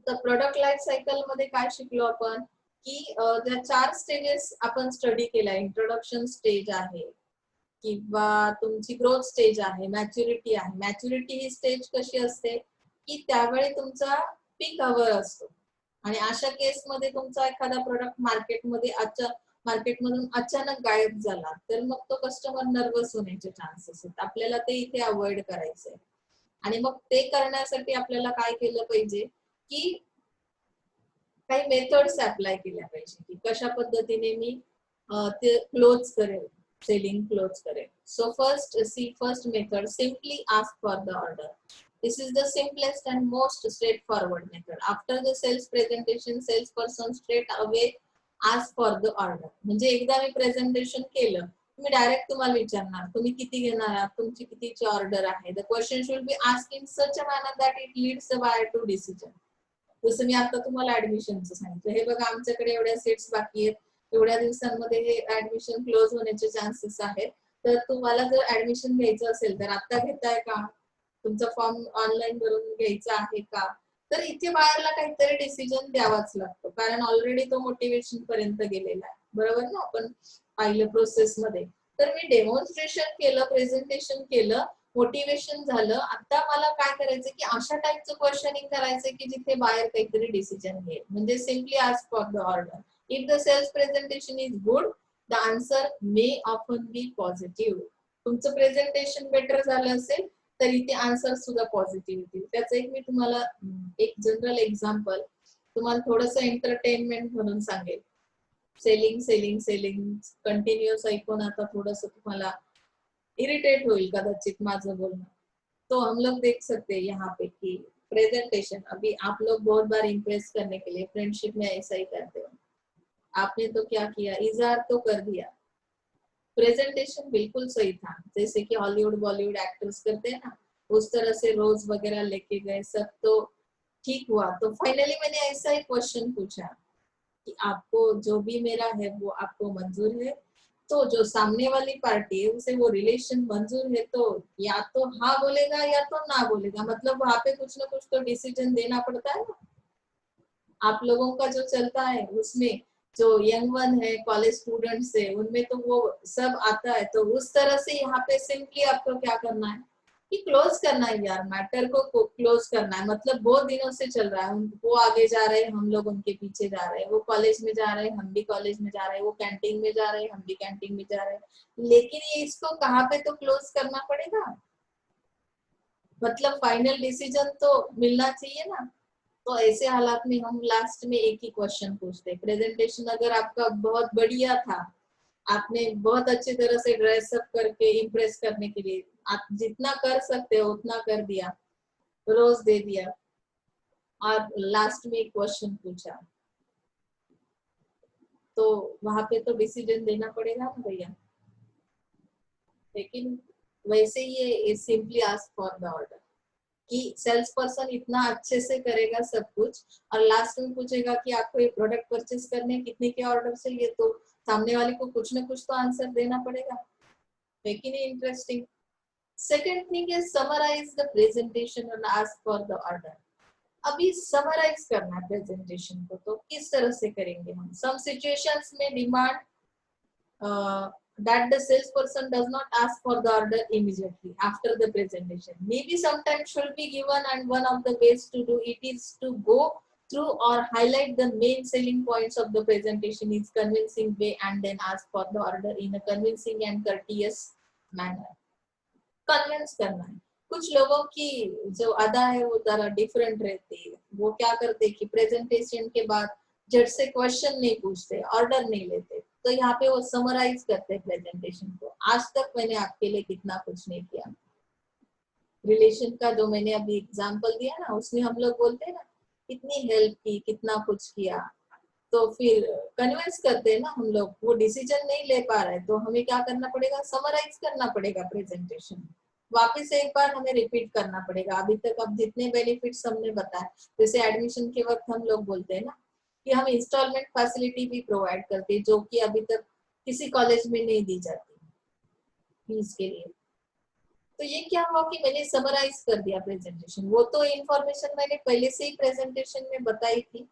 तर प्रोडक्ट लाईफ सायकल मध्ये काय शिकलो आपण की त्या 4 स्टेजेस आपण स्टडी केल्या. इंट्रोडक्शन स्टेज आहे किंवा तुमची ग्रोथ स्टेज आहे, मॅच्युरिटी आहे. मॅच्युरिटी ही स्टेज कशी असते की त्यावेळी तुमचा पीक अवर असतो आणि अशा केसमध्ये तुमचा एखादा प्रोडक्ट मार्केटमधून अचानक गायब झाला तर मग तो कस्टमर नर्वस होण्याचे चान्सेस आहेत. आपल्याला ते इथे अवॉइड करायचंय. आणि मग ते करण्यासाठी आपल्याला काय केलं पाहिजे की काही मेथड्स अप्लाय केल्या पाहिजे की कशा पद्धतीने मी ते क्लोज करेल, सेलिंग क्लोज करेल. So first method, simply ask for the order. This is the simplest and most straightforward method. After the sales presentation, salesperson straight away ask for the order. म्हणजे एकदा मी प्रेझेंटेशन केलं मी डायरेक्ट तुम्हाला विचारणार तुम्ही किती घेणार आहात, तुमची कितीची ऑर्डर आहे. The question should be asked in such a manner that it leads the buyer to decision. जसं मी आता तुम्हाला ऍडमिशनचं सांगितलं, हे बघा आमच्याकडे एवढ्या सीट्स बाकी आहेत, एवढ्या दिवसांमध्ये हे ऍडमिशन क्लोज होण्याचे चान्सेस आहेत, तर तुम्हाला जर ऍडमिशन घ्यायचं असेल तर आता घेताय का, तुमचा फॉर्म ऑनलाईन भरून घ्यायचा आहे का. तर इथे बायरला काहीतरी डिसिजन द्यावाच लागतो, कारण ऑलरेडी तो मोटिवेशन पर्यंत गेलेला आहे. बरोबर ना, आपण पाहिलं प्रोसेस मध्ये. तर मी डेमॉन्स्ट्रेशन केलं, प्रेझेंटेशन केलं, मोटिवेशन झालं. आता मला काय करायचं की अशा टाईपचं क्वेश्चनिंग करायचं की जिथे बाहेर काहीतरी डिसिजन घेईल. म्हणजे simply ask for the order. If the sales presentation is good, the answer may often be positive. तुमचं प्रेझेंटेशन बेटर झालं असेल तर इथे आन्सर सुद्धा पॉझिटिव्ह येतील. त्याचं एक मी तुम्हाला एक जनरल एक्झाम्पल तुम्हाला थोडंसं एंटरटेनमेंट म्हणून सांगेल. सेलिंग सेलिंग सेलिंग कंटिन्युअस ऐकून आता थोडंसं तुम्हाला इरिटेट होईल कदाचित माझं बोलणं. तो हम लोग देख सकते हैं यहाँ पे कि प्रेजेंटेशन, अभी आप लोग बहुत बार इम्प्रेस करने के लिए फ्रेंडशिप में ऐसा ही करते हो. आपने तो क्या किया, इजहार तो कर दिया. प्रेजेंटेशन बिल्कुल सही था, जैसे कि हॉलीवुड बॉलीवुड एक्टर्स करते हैं ना, उस तरह से रोज वगैरह लेके गए, सब तो ठीक हुआ. तो फाइनली मैंने ऐसा ही क्वेश्चन पूछा कि आपको जो भी मेरा है वो आपको मंजूर है. तो जो सामने वाली पार्टी है उसे वो रिलेशन मंजूर है, तो या तो हाँ बोलेगा या तो ना बोलेगा. मतलब वहां पे कुछ ना कुछ तो डिसीजन देना पड़ता है ना. आप लोगों का जो चलता है उसमें जो यंग वन है, कॉलेज स्टूडेंट्स है, उनमें तो वो सब आता है. तो उस तरह से यहाँ पे सिंपली आपको क्या करना है कि क्लोज करना है यार, मैटर को क्लोज करना है. मतलब बहुत दिनों से चल रहा है, वो आगे जा रहे हैं, हम लोग उनके पीछे जा रहे हैं, वो कॉलेज में जा रहे हैं, हम भी कॉलेज में जा रहे हैं, वो कैंटीन में जा रहे हैं, हम भी कैंटीन में जा रहे हैं. लेकिन ये इसको कहाँ पे तो क्लोज करना पड़ेगा. मतलब फाइनल डिसीजन तो मिलना चाहिए ना. तो ऐसे हालात में हम लास्ट में एक ही क्वेश्चन पूछते हैं. प्रेजेंटेशन अगर आपका बहुत बढ़िया था, आपने बहुत अच्छी तरह से ड्रेस अप करके इम्प्रेस करने के लिए आप जितना कर सकते हो उतना कर दिया, रोज दे दिया, और लास्ट में एक क्वेश्चन पूछा, तो वहां पे तो डिसीजन देना पड़ेगा ना भैया. लेकिन वैसे ये simply ask for the order कि सेल्स पर्सन इतना अच्छे से करेगा सब कुछ, और लास्ट में पूछेगा कि आपको ये प्रोडक्ट परचेस करने कितने के ऑर्डर चाहिए, तो सामने वाले को कुछ ना कुछ तो आंसर देना पड़ेगा. लेकिन interesting. Second thing is summarise the presentation and ask for the order. अभी समराइज करना है प्रेजेंटेशन को, तो किस तरह से करेंगे हम. सम सिचुएशंस में demand that the salesperson does not ask for the order immediately after the presentation. Maybe sometimes should be given, and one of the ways to do it is to go through or highlight the main selling points of the presentation in convincing way and then ask for the order in a convincing and courteous manner. Convince करना है. कुछ लोगों की जो अदा है वो जरा डिफरेंट रहती है. वो क्या करते कि प्रेजेंटेशन के बाद झट से क्वेश्चन नहीं पूछते, ऑर्डर नहीं लेते, तो यहाँ पे वो समराइज करते प्रेजेंटेशन को. आज तक मैंने आपके लिए कितना कुछ नहीं किया. रिलेशन का जो मैंने अभी एग्जांपल दिया ना, उसमें हम लोग बोलते हैं ना कितनी हेल्प की, कितना कुछ किया, तो फिर कन्विंस करते हैं ना हम लोग. वो डिसीजन नहीं ले पा रहे तो हमें क्या करना पड़ेगा, समराइज करना पड़ेगा प्रेजेंटेशन. वापस एक बार हमें रिपीट करना पड़ेगा. अभी तक अब जितने बेनिफिट्स हमने बताए, जैसे एडमिशन के वक्त हम लोग बोलते हैं ना कि हम इंस्टॉलमेंट फैसिलिटी भी प्रोवाइड करते हैं, जो कि अभी तक किसी कॉलेज में नहीं दी जाती फीस के लिए. तो ये क्या हुआ कि मैंने समराइज कर दिया प्रेजेंटेशन. वो तो इंफॉर्मेशन मैंने पहले से ही प्रेजेंटेशन में बताई थी,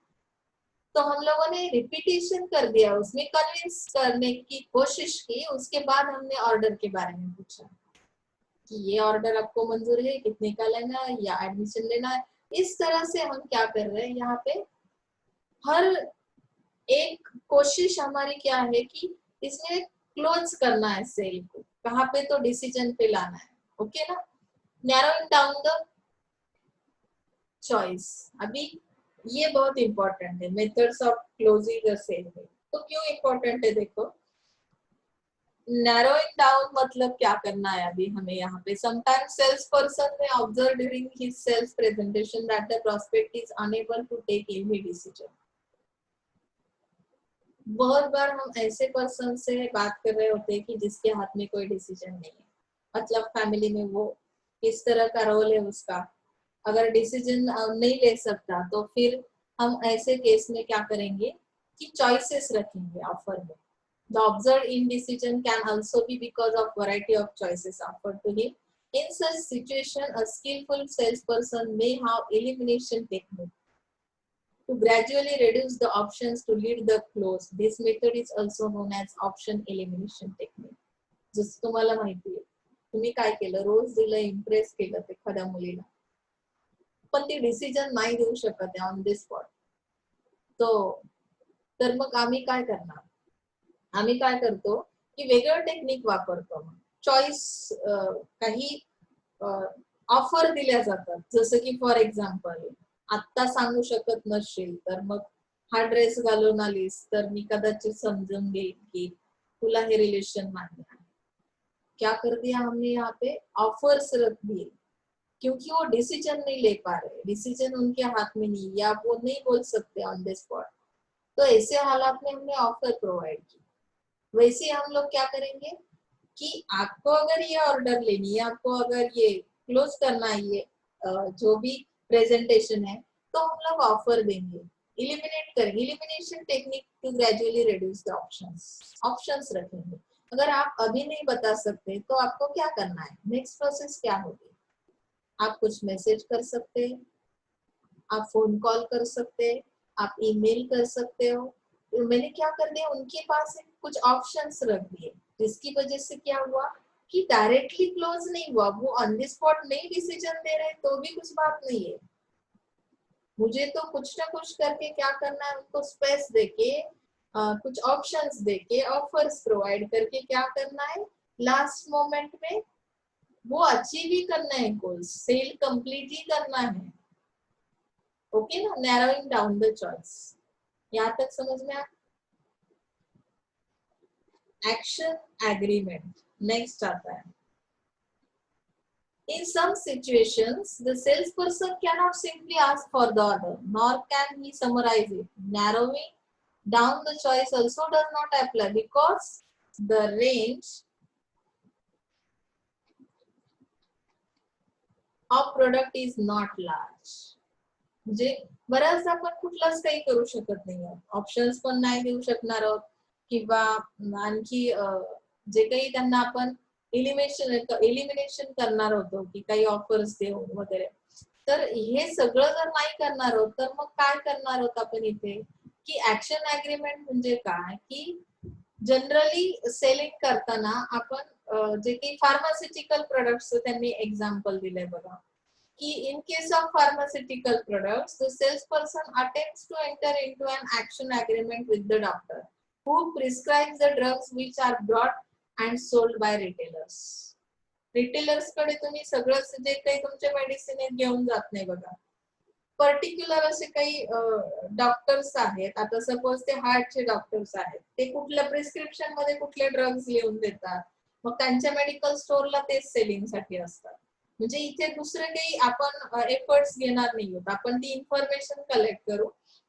तो हम लोगों ने रिपीटेशन कर दिया, उसमें कन्विंस करने की कोशिश की. उसके बाद हमने ऑर्डर के बारे में पूछा कि ये ऑर्डर आपको मंजूर है, कितने का लेना है या एडमिशन लेना है. इस तरह से हम क्या कर रहे हैं यहाँ पे, हर एक कोशिश हमारी क्या है कि इसमें क्लोज करना है सेल को, कहाँ पे तो डिसीजन पे लाना है. ओके ना. Narrowing down the choice. अभी ये बहुत इंपॉर्टेंट है, methods of closing the sale में. तो क्यों इंपॉर्टेंट है देखो. नैरोइंग डाउन मतलब क्या करना है अभी हमें यहाँ पे. Sometimes sales person may observe during his sales presentation that the prospect is unable to take any decision. बहुत बार हम ऐसे पर्सन से बात कर रहे होते हैं कि जिसके हाथ में कोई डिसीजन नहीं है, मतलब फैमिली में वो किस तरह का रोल है उसका, अगर डिसीजन नहीं ले सकता तो फिर हम ऐसे केस में क्या करेंगे कि चॉइसेस रखेंगे ऑफर में. The observe in decision can also be because of variety of choices offered to him. In such situation, a skillful salesperson may have elimination technique to gradually reduce the options to lead the close. This method is also known as option elimination technique. जसं तुम्हाला माहिती आहे, तुम्ही काय केलं, रोज दिलं, इम्प्रेस केलं एखाद्या मुलीला, पण ती डिसिजन नाही देऊ शकत ऑन द स्पॉट. तो तर मग आम्ही काय करणार, आम्ही काय करतो की वेगळं टेक्निक वापरतो. चॉईस काही ऑफर दिल्या जातात, जसं की फॉर एक्झाम्पल आत्ता सांगू शकत नसशील तर मग हा ड्रेस घालून आलीस तर मी कदाचित समजून घेईन की तुला हे रिलेशन नाही आहे. क्या कर दिया हमने यहाँ पे, ऑफर्स रख दिए, क्योंकि वो डिसीजन नहीं ले पा रहे, डिसीजन उनके हाथ में नहीं, या वो नहीं बोल सकते ऑन द स्पॉट. तो ऐसे हालात में हमने ऑफर प्रोवाइड की. वैसे हम लोग क्या करेंगे कि आपको अगर ये ऑर्डर लेनी है, आपको अगर ये क्लोज करना है, ये जो भी प्रेजेंटेशन है, तो हम लोग ऑफर देंगे, इलिमिनेट करेंगे, elimination technique to gradually reduce the options रखेंगे. अगर आप अभी नहीं बता सकते तो आपको क्या करना है, नेक्स्ट प्रोसेस क्या होगी, आप कुछ मैसेज कर सकते हैं, आप फोन कॉल कर सकते हैं, आप ईमेल कर सकते हो. तो मैंने क्या कर दिया, उनके पास कुछ ऑप्शंस रख दिए, जिसकी वजह से क्या हुआ कि डायरेक्टली क्लोज नहीं हुआ, वो ऑन द स्पॉट नहीं डिसीजन दे रहे तो भी कुछ बात नहीं है, मुझे तो कुछ ना कुछ करके क्या करना है, उनको स्पेस देके कुछ ऑप्शंस देके ऑफर्स प्रोवाइड करके क्या करना है, लास्ट मोमेंट में वो अचीव ही करना है, गोल्स सेल कंप्लीट ही करना है. ओके ना, नैरोइंग डाउन द चॉइस. यहाँ तक समझ में आया. एक्शन एग्रीमेंट नेक्स्ट आता है. In some situations, the salesperson cannot simply ask for the order, nor can he summarize it. Narrowing down the choice also does not apply because the range of product is not large. म्हणजे बऱ्याचदा आपण कुठलाच काही करू शकत नाही आहोत, ऑप्शन्स पण नाही देऊ शकणार आहोत, किंवा आणखी जे काही त्यांना आपण एलिमिनेशन करणार होतो की काही ऑफर्स देऊन वगैरे, तर हे सगळं जर नाही करणार आहोत तर मग काय करणार आहोत आपण इथे की ऍक्शन अग्रीमेंट म्हणजे काय की जनरली सेलिंग करताना आपण जे काही फार्मास्युटिकल प्रोडक्ट्स त्यांनी एक्झाम्पल दिलंय बघा, कि in case of pharmaceutical products, the salesperson attempts to enter into an action agreement with the doctor who prescribes the drugs which are bought and sold by retailers. Retailers कडे तुम्ही सगळं जे काही तुमचे मेडिसिन घेऊन जात नाही बघा, पर्टिक्युलर असे काही डॉक्टर्स आहेत, आता सपोज ते हार्टचे डॉक्टर्स आहेत, ते कुठल्या प्रिस्क्रिप्शन मध्ये कुठले ड्रग्ज लिहून देतात, मग त्यांच्या मेडिकल स्टोअरला तेच सेलिंग साठी असतात. म्हणजे इथे दुसरे काही आपण एफर्ट्स घेणार नाही आहोत, आपण ती इन्फॉर्मेशन कलेक्ट करू,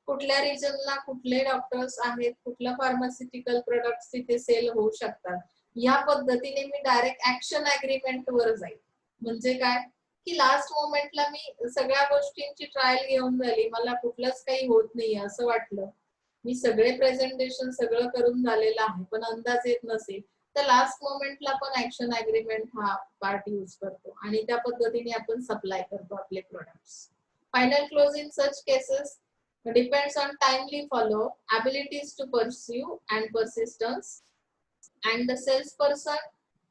कुठल्या रिजनला कुठले डॉक्टर्स आहेत, कुठल्या फार्मास्युटिकल प्रोडक्ट्स तिथे सेल होऊ शकतात, या पद्धतीने मी डायरेक्ट ऍक्शन अग्रीमेंट वर जाईल. म्हणजे काय की लास्ट मोमेंटला मी सगळ्या गोष्टींची ट्रायल घेऊन झाली, मला कुठलंच काही होत नाहीये असं वाटलं, मी सगळे प्रेझेंटेशन सगळं करून झालेलं आहे पण अंदाज येत नसेल, तर लास्ट मोमेंटला पण ऍक्शन अग्रीमेंट हा पार्ट यूज करतो आणि त्या पद्धतीने आपण सप्लाय करतो आपले products. Final close in such cases depends on timely follow, abilities to pursue and persistence, and the salesperson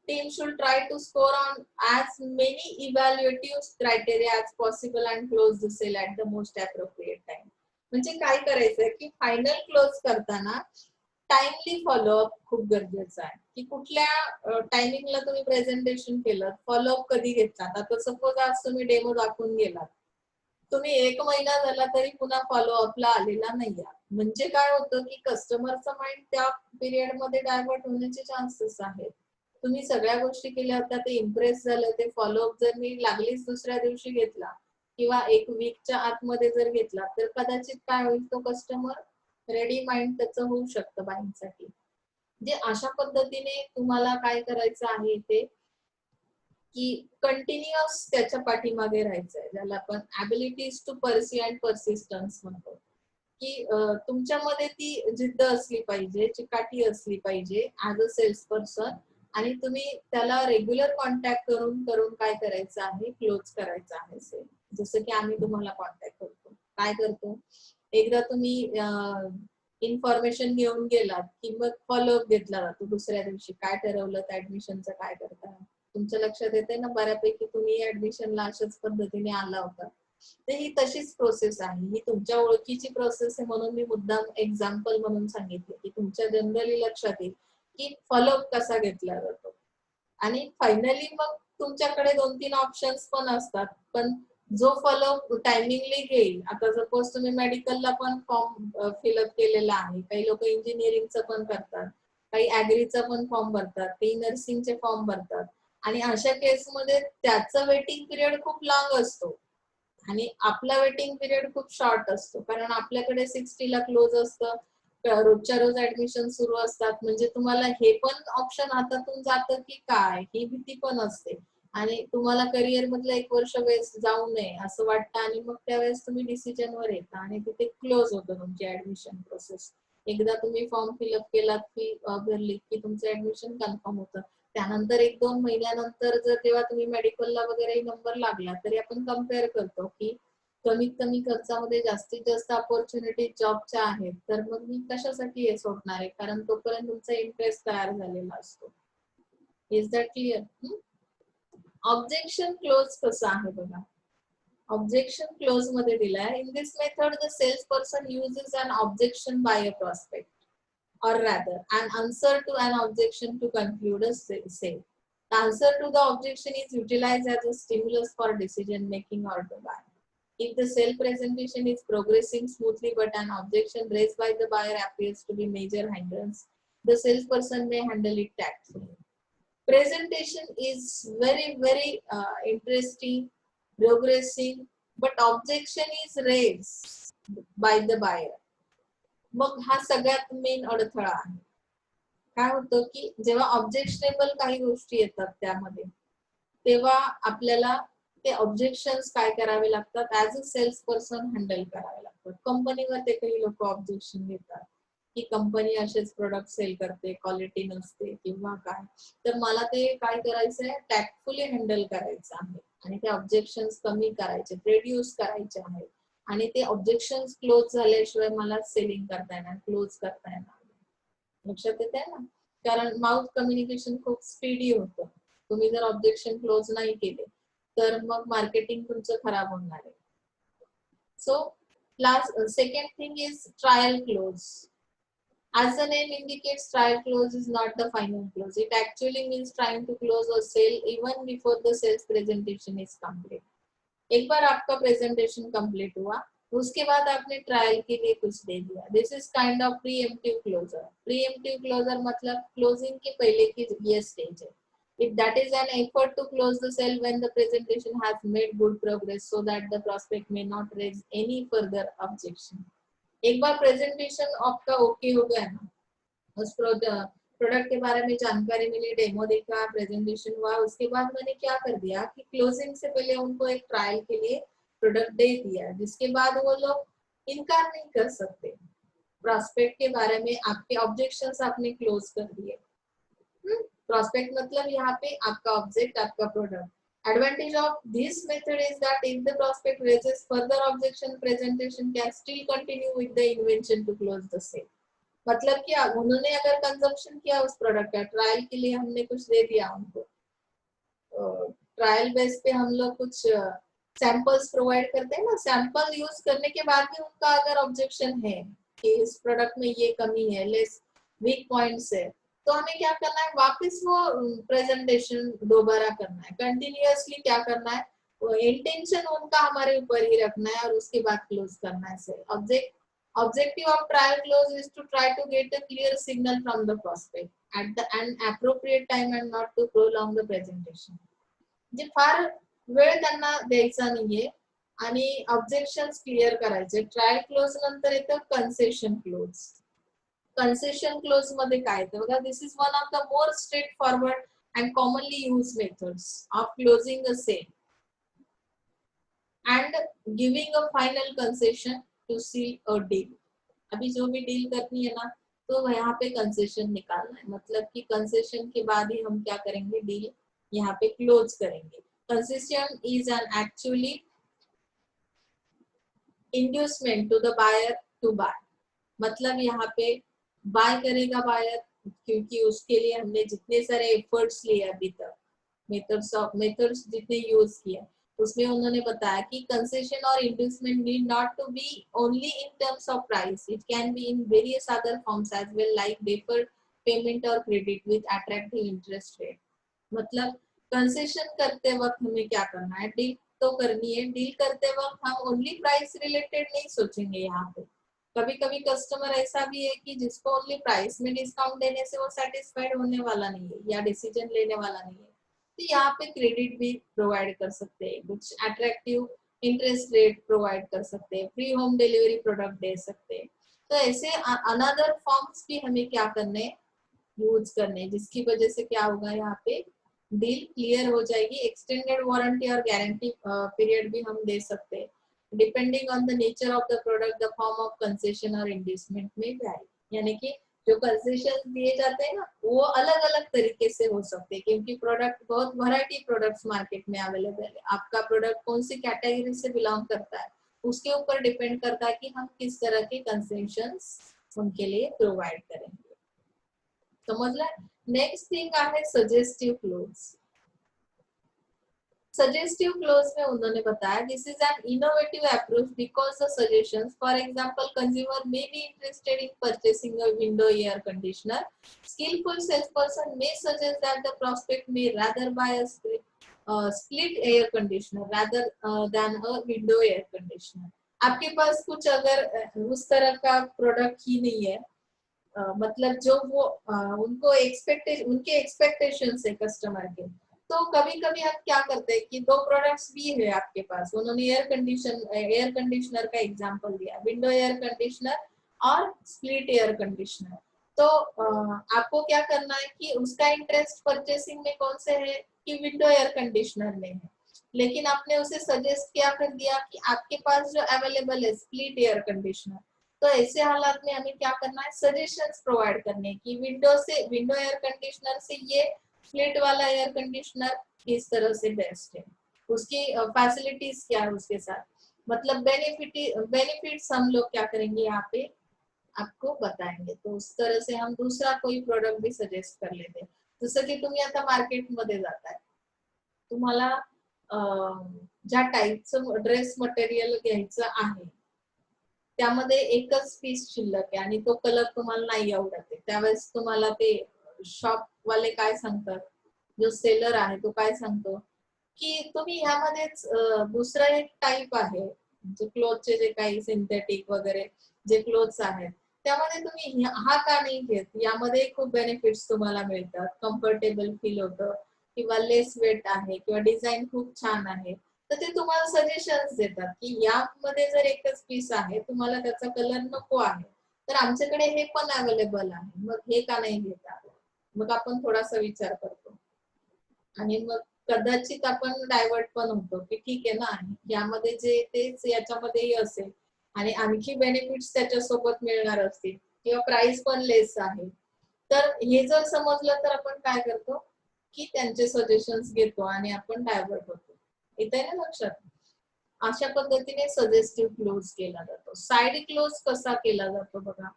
team should try to score on as many evaluative criteria as possible and close the sale at the most appropriate time. म्हणजे काय करायचंय की फायनल क्लोज करताना टाइमली फॉलोअप खूप गरजेचं आहे, की कुठल्या टायमिंगला तुम्ही प्रेझेंटेशन केलं, फॉलोअप कधी घेतलात. आता सपोज आज तुम्ही डेमो दाखवून गेलात, तुम्ही 1 महिना झाला तरी पुन्हा फॉलोअपला आलेला नाहीये, म्हणजे काय होतं की कस्टमरचा माइंड त्या पिरियड मध्ये डायव्हर्ट होण्याचे चान्सेस आहेत. तुम्ही सगळ्या गोष्टी केल्या होत्या, ते इम्प्रेस झालं, ते फॉलोअप जर मी लागलीच दुसऱ्या दिवशी घेतला किंवा 1 वीकच्या आतमध्ये जर घेतला तर कदाचित काय होईल, तो कस्टमर रेडी माइंड त्याचं होऊ शकतं बाईंगसाठी. म्हणजे अशा पद्धतीने तुम्हाला काय करायचं आहे ते, की कंटिन्युअस त्याच्या पाठीमागे राहायचंय, ज्याला आपण ॲबिलिटीज टू पर्सी अँड पर्सिस्टन्स म्हणतो. की तुमच्यामध्ये ती जिद्द असली पाहिजे, चिकाटी असली पाहिजे ऍज अ सेल्स पर्सन, आणि तुम्ही त्याला रेग्युलर कॉन्टॅक्ट करून करून काय करायचं आहे, क्लोज करायचं आहे सेल. जसं की आम्ही तुम्हाला कॉन्टॅक्ट करतो. काय करतो, एकदा तुम्ही इन्फॉर्मेशन घेऊन गेलात की मग फॉलोअप घेतला जातो दुसऱ्या दिवशी, काय ठरवलं ऍडमिशनचं, काय करता. तुमच्या लक्षात येते ना बऱ्यापैकी तुम्ही ऍडमिशनला अशाच पद्धतीने आला होता. तर ही तशीच प्रोसेस आहे, ही तुमच्या ओळखीची प्रोसेस आहे म्हणून मी मुद्दाम एक्झाम्पल म्हणून सांगितले की तुमच्या जनरली लक्षात येईल की फॉलोअप कसा घेतला जातो. आणि फायनली मग तुमच्याकडे 2-3 ऑप्शन्स पण असतात, पण जो फॉलोअप टायमिंगली घेईल, आता सपोज तुम्ही मेडिकलला पण फॉर्म फिलअप केलेला आहे, काही लोक इंजिनिअरिंगचं पण करतात, काही ऍग्रीचा पण फॉर्म भरतात, काही नर्सिंगचे फॉर्म भरतात, आणि अशा केसमध्ये त्याचं वेटिंग पिरियड खूप लांब असतो आणि आपला वेटिंग पिरियड खूप शॉर्ट असतो, कारण आपल्याकडे 60ला क्लोज असतं, रोजच्या रोज ऍडमिशन सुरू असतात. म्हणजे तुम्हाला हे पण ऑप्शन हातातून जातं की काय, ही भीती पण असते, आणि तुम्हाला करिअर मधलं 1 वर्ष वेस्ट जाऊ नये असं वाटतं, आणि मग त्यावेळेस तुम्ही डिसिजनवर येता आणि तिथे क्लोज होतं तुमची ऍडमिशन प्रोसेस. एकदा तुम्ही फॉर्म फिलअप केलात, फी भरली की तुमचं ऍडमिशन कन्फर्म होतं. त्यानंतर 1-2 महिन्यानंतर जर तेव्हा तुम्ही मेडिकलला वगैरे नंबर लागला, तरी आपण कम्पेअर करतो की कमीत कमी खर्चामध्ये जास्तीत जास्त अपॉर्च्युनिटी जॉबच्या आहेत, तर मग मी कशासाठी हे सोडणार आहे, कारण तोपर्यंत तुमचा इंटरेस्ट तयार झालेला असतो. Is that clear? Objection close कसं आहे बघा. ऑब्जेक्शन क्लोज मध्ये दिलाय, in this method the sales person uses an objection by a prospect, or rather an answer to an objection to conclude a sale. The answer to the objection is utilized as a stimulus for decision making or to buy. If the sale presentation is progressing smoothly but an objection raised by the buyer appears to be major hindrance, the salesperson may handle it tactfully. Presentation is very interesting, progressing, but objection is raised by the buyer. मग हा सगळ्यात मेन अडथळा आहे. काय होतं की जेव्हा ऑब्जेक्शनेबल काही गोष्टी येतात त्यामध्ये, तेव्हा आपल्याला ते ऑब्जेक्शन्स काय करावे लागतात, as a sales person handle करावे लागतात. कंपनीवर ते काही लोक ऑब्जेक्शन घेतात की कंपनी असेच प्रोडक्ट सेल करते, क्वालिटी नसते किंवा काय, तर मला ते काय करायचंय, टॅक्टफुली हँडल करायचं आहे आणि ते ऑब्जेक्शन्स कमी करायचे, रिड्यूस करायचे आहेत, आणि ते ऑब्जेक्शन्स क्लोज झाल्याशिवाय मला सेलिंग करता येणार, क्लोज करता येणार. लक्षात येत आहे ना, कारण माउथ कम्युनिकेशन खूप स्पीडी होतं. तुम्ही जर ऑब्जेक्शन क्लोज नाही केले तर मग मार्केटिंग तुमचं खराब होणार आहे. So last second thing is trial close. As the name indicates, trial close is not the final close. It actually means trying to close a sale even before the sales presentation is complete. एक बार आपका प्रेजेंटेशन कंप्लीट हुआ, उसके बाद आपने ट्रायल के लिए कुछ दे दिया, this is kind of preemptive closure. Preemptive closure मतलब क्लोजिंग के पहले की ये स्टेज है. If that is an effort to close the sale when the presentation has made good progress so that the prospect may not raise any further objection. एक बार प्रेजेंटेशन आपका ओके हो गया ना, उस प्रोडक्ट के बारे में जानकारी मिली, डेमो देखा, प्रेजेंटेशन हुआ, उसके बाद मैंने क्या कर दिया कि क्लोजिंग से पहले उनको एक ट्रायल के लिए प्रोडक्ट दे दिया, जिसके बाद वो लोग इनकार नहीं कर सकते. प्रॉस्पेक्ट के बारे में आपके ऑब्जेक्शंस आपने क्लोज कर दिए. प्रॉस्पेक्ट मतलब यहाँ पे आपका ऑब्जेक्ट, आपका product. Advantage of this method is that if the prospect raises further objection, presentation can still continue with the invention to close the sale. मतलब क्या, उन्होंने अगर कंजम्पशन किया उस प्रोडक्ट का, ट्रायल के लिए हमने कुछ दे दिया उनको, ट्रायल बेस पे हम लोग कुछ सैंपल्स प्रोवाइड करते हैं ना, सैंपल यूज करने के बाद भी उनका अगर ऑब्जेक्शन है कि इस प्रोडक्ट में ये कमी है, लेस वीक पॉइंट्स है, तो हमें क्या करना है, वापस वो प्रेजेंटेशन दोबारा करना है, कंटिन्यूअसली क्या करना है, इंटेंशन उनका हमारे ऊपर ही रखना है और उसके बाद क्लोज करना है sale. Objective of trial close is to try to get a clear signal from the prospect at an appropriate time and not to prolong the presentation. म्हणजे फार वेळ त्यांना द्यायचा नाहीये, आणि ऑब्जेक्शन्स क्लिअर करायचे. ट्रायल क्लोज नंतर येतं कन्सेशन क्लोज. कन्सेशन क्लोज मध्ये काय येतं बघा, this is one of the more straightforward and commonly use methods of closing a sale and giving a final concession to seal a deal. अभी जो भी डील करनी है ना, तो यहाँ पे कंसेशन निकालना है, मतलब कि कंसेशन के बाद ही हम क्या करेंगे, डील यहाँ पे क्लोज करेंगे. Concession is an actually inducement to the buyer to buy. मतलब यहाँ पे बाय करेगा बायर, क्योंकि उसके लिए हमने जितने सारे एफर्ट्स लिए अभी तक, मेथड्स जितने यूज किए, उसमें उन्होंने बताया कि कंसेशन और inducement need not to be only in terms of price, it can be in various other forms as well, like deferred payment और credit with attractive interest rate. मतलब कंसेशन करते वक्त हमें क्या करना है, डील तो करनी है. डील करते वक्त हम ओनली प्राइस रिलेटेड नहीं सोचेंगे. यहाँ पे कभी कभी कस्टमर ऐसा भी है कि जिसको ओनली प्राइस में डिस्काउंट देने से वो सेटिस्फाइड होने वाला नहीं है या डिसीजन लेने वाला नहीं है, तो यहाँ पे क्रेडिट भी प्रोवाइड कर सकते हैं, कुछ अट्रैक्टिव इंटरेस्ट रेट प्रोवाइड कर सकते हैं, फ्री होम डिलीवरी प्रोडक्ट दे सकते हैं. तो ऐसे अनदर फॉर्म्स भी हमें क्या करने, यूज करने, जिसकी वजह से क्या होगा, यहाँ पे डील क्लियर हो जाएगी. एक्सटेंडेड वारंटी और गारंटी पीरियड भी हम दे सकते हैं. Depending on the nature of the product the form of concession और इंड्यूसमेंट में वैरी. यानी कि जो कंसेशन दिए जाते हैं ना, वो अलग अलग तरीके से हो सकते हैं, क्योंकि प्रोडक्ट बहुत वैरायटी प्रोडक्ट्स मार्केट में अवेलेबल है. आपका प्रोडक्ट कौन सी कैटेगरी से बिलोंग करता है, उसके ऊपर डिपेंड करता है कि हम किस तरह के कंसेशंस उनके लिए प्रोवाइड करेंगे. समझला. नेक्स्ट थिंग आहे सजेस्टिव क्लोज. सजेस्टिव क्लोज में उन्होंने बताया, this is an innovative approach because the suggestions, for example consumer may be interested in purchasing a window air conditioner. Skillful salesperson may suggest that the prospect may rather buy a split air conditioner rather than a window air conditioner. आपके पास कुछ अगर उस तरह का प्रोडक्ट ही नहीं है, मतलब जो वो उनको उनके एक्सपेक्टेशंस है कस्टमर के, तो कभी कभी हम क्या करते हैं कि दो प्रोडक्ट्स भी है आपके पास. उन्होंने एयर कंडीशनर का एग्जांपल दिया, विंडो एयर कंडीशनर और स्प्लिट एयर कंडीशनर. तो आपको क्या करना है कि उसका इंटरेस्ट परचेसिंग में कौन से है, कि विंडो एयर कंडीशनर में है, लेकिन आपने उसे सजेस्ट क्या कर दिया कि आपके पास जो अवेलेबल है स्प्लिट एयर कंडीशनर. तो ऐसे हालात में हमें क्या करना है, सजेशंस प्रोवाइड करने की, विंडो एयर कंडीशनर से ये स्प्लिट वाला एयर कंडीशनर किस तरह से बेस्ट है, उसकी फैसिलिटीज क्या है उसके साथ, मतलब बेनिफिट्स हम लोग क्या करेंगे यहाँ पे आपको बताएंगे. तो उस तरह से हम दूसरा कोई प्रोडक्ट भी सजेस्ट कर लेते. जसं की तुम्ही आता मार्केटमध्ये जाताय, तुम्हाला ज्या टाईपचं ड्रेस मटेरियल घ्यायचं आहे, त्यामध्ये एकच पीस शिल्लक आहे आणि तो कलर तुम्हाला नाही आवडत आहे, त्यावेळेस तुम्हाला ते शॉप वाले काय सांगतात, जो सेलर आहे तो काय सांगतो की तुम्ही ह्यामध्येच दुसरा एक टाईप आहे, जे क्लोथचे जे काही सिंथेटिक वगैरे जे क्लोथ्स आहेत, त्यामध्ये तुम्ही हा का नाही घेत, यामध्ये खूप बेनिफिट्स तुम्हाला मिळतात, कम्फर्टेबल फील होतं, किंवा लेस वेट आहे, किंवा डिझाईन खूप छान आहे. तर ते तुम्हाला सजेशन्स देतात की यामध्ये जर एकच पीस आहे, तुम्हाला त्याचा कलर नको आहे, तर आमच्याकडे हे पण अवेलेबल आहे, मग हे का नाही घेता. मग आपण थोडासा विचार करतो आणि मग कदाचित आपण डायव्हर्ट पण होतो की ठीक आहे ना, यामध्ये जे तेच याच्यामध्येही असेल आणि आणखी बेनिफिट्स त्याच्यासोबत मिळणार असतील, किंवा प्राइस पण लेस आहे, तर हे जर समजलं तर आपण काय करतो की त्यांचे सजेशन्स घेतो आणि आपण डायव्हर्ट होतो. येतंय ना लक्षात. अशा पद्धतीने सजेस्टिव्ह क्लोज केला जातो. साइड क्लोज कसा केला जातो बघा.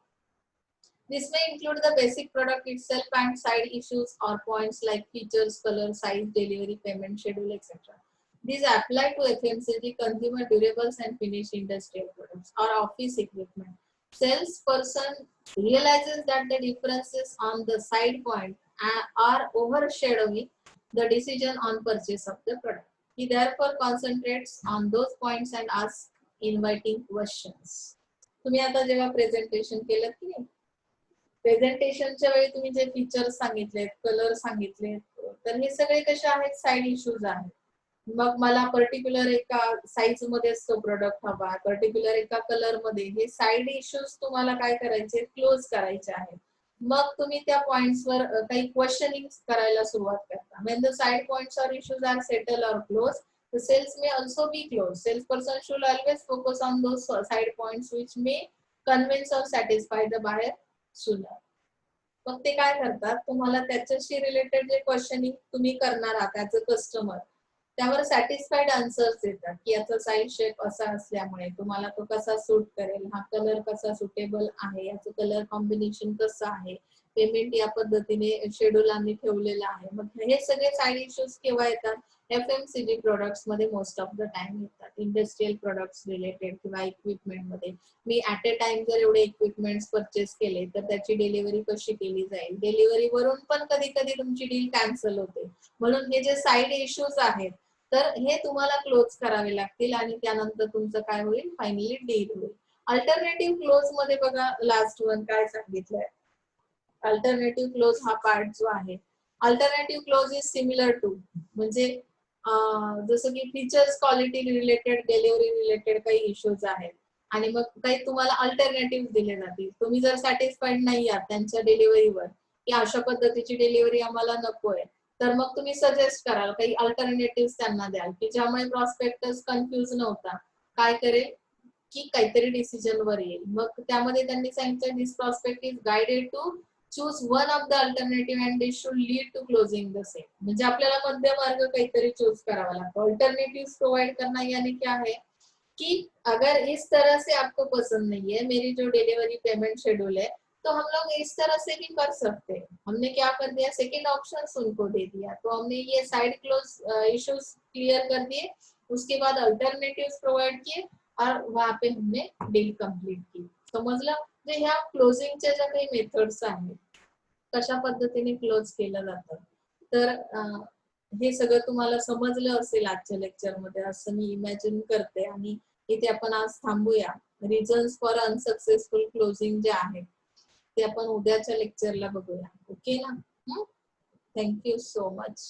This may include the basic product itself and side issues or points like features, color, size, delivery, payment schedule, etc. These apply to FMCG, consumer durables, and finished industrial products or office equipment. Salesperson realizes that the differences on the side point are overshadowing the decision on purchase of the product. He therefore concentrates on those points and asks inviting questions. तुम्ही आता जेव्हा प्रेझेंटेशन केलं की नाही, प्रेझेंटेशनच्या वेळी तुम्ही जे फीचर्स सांगितलेत, कलर सांगितले, तर हे सगळे कसे आहेत, साइड इश्यूज आहेत. मग मला पर्टिक्युलर एका साईज मध्येच तो प्रोडक्ट हवा, पर्टिक्युलर एका कलर मध्ये, हे साइड इश्यूज तुम्हाला काय करायचे, क्लोज करायचे आहेत. मग तुम्ही त्या पॉइंट्सवर काही क्वेश्चनिंग करायला सुरुवात करता. When the side points or issues are settled or closed, the sales may also be closed. Salesperson should always focus on those side points which may convince or satisfy the buyer sooner. मग ते काय करतात, तुम्हाला त्याच्याशी रिलेटेड जे क्वेश्चनिंग तुम्ही करणार आहात ऍज अ कस्टमर, त्यावर सॅटिस्फाईड आन्सर्स देतात की याचा साईज शेप असा असल्यामुळे तुम्हाला तो कसा सूट करेल, हा कलर कसा सुटेबल आहे, याचं कलर कॉम्बिनेशन कसं आहे, पेमेंट या पद्धतीने शेड्यूल आम्ही ठेवलेलं आहे. मग हे सगळे साईड इश्यूज केव्हा येतात, FMCG प्रोडक्ट्स मध्ये मोस्ट ऑफ द टाइम येतात. इंडस्ट्रियल प्रोडक्ट्स रिलेटेड किंवा इक्विपमेंट मध्ये मी ऍट अ टाइम जर एवढे इक्विपमेंट्स परचेस केले तर त्याची डिलिव्हरी कशी केली जाईल, डिलिव्हरी वरून पण कधी कधी तुमची डील कॅन्सल होते. म्हणून हे जे साईड इश्यूज आहेत तर हे तुम्हाला क्लोज करावे लागतील आणि त्यानंतर तुमचं काय होईल, फायनली डील होईल. अल्टरनेटिव्ह क्लोज मध्ये बघा लास्ट वन काय सांगितलंय. अल्टरनेटिव्ह क्लोज हा पार्ट जो आहे, alternative close is similar to, म्हणजे जसं की features quality related, delivery related काही इश्यूज आहेत आणि मग काही तुम्हाला अल्टरनेटिव्ह दिले जातील. तुम्ही जर सॅटिस्फाईड नाही आहात त्यांच्या डिलिव्हरीवर की अशा पद्धतीची डिलिव्हरी आम्हाला नकोय, तर मग तुम्ही सजेस्ट कराल काही अल्टरनेटिव्ह त्यांना द्याल की ज्यामुळे प्रॉस्पेक्टस कन्फ्युज नव्हता, काय करेल की काहीतरी डिसिजन वर येईल. मग त्यामध्ये त्यांनी सांगितलं this prospect is guided to choose one of the alternative and this should lead to closing the same. म्हणजे आपल्याला मध्य मार्ग काहीतरी चूज करावा लागतो. अल्टरनेटिव्ह प्रोवाइड करना यानी क्या है कि अगर इस तरह से आपको पसंद नहीं है मेरी जो डिलीवरी पेमेंट शेड्यूल है, तो हम लोग इस तरह से भी कर सकते हैं. हमने क्या कर दिया, सेकंड ऑप्शन उनको दे दिया. तो हमने ये साइड क्लोज इश्यूज क्लियर कर दिए, उसके बाद अल्टरनेटिव्स प्रोवाइड किए और वहां पे हमने डील कंप्लीट की. समजलं. म्हणजे ह्या क्लोजिंगच्या ज्या काही मेथड्स आहेत, कशा पद्धतीने क्लोज केलं जातं, तर हे सगळं तुम्हाला समजलं असेल आजच्या लेक्चर मध्ये असं मी इमॅजिन करते. आणि इथे आपण आज थांबूया. रिझन्स फॉर अनसक्सेसफुल क्लोजिंग जे आहेत ते आपण उद्याच्या लेक्चरला बघूया. ओके ना. Thank you so much.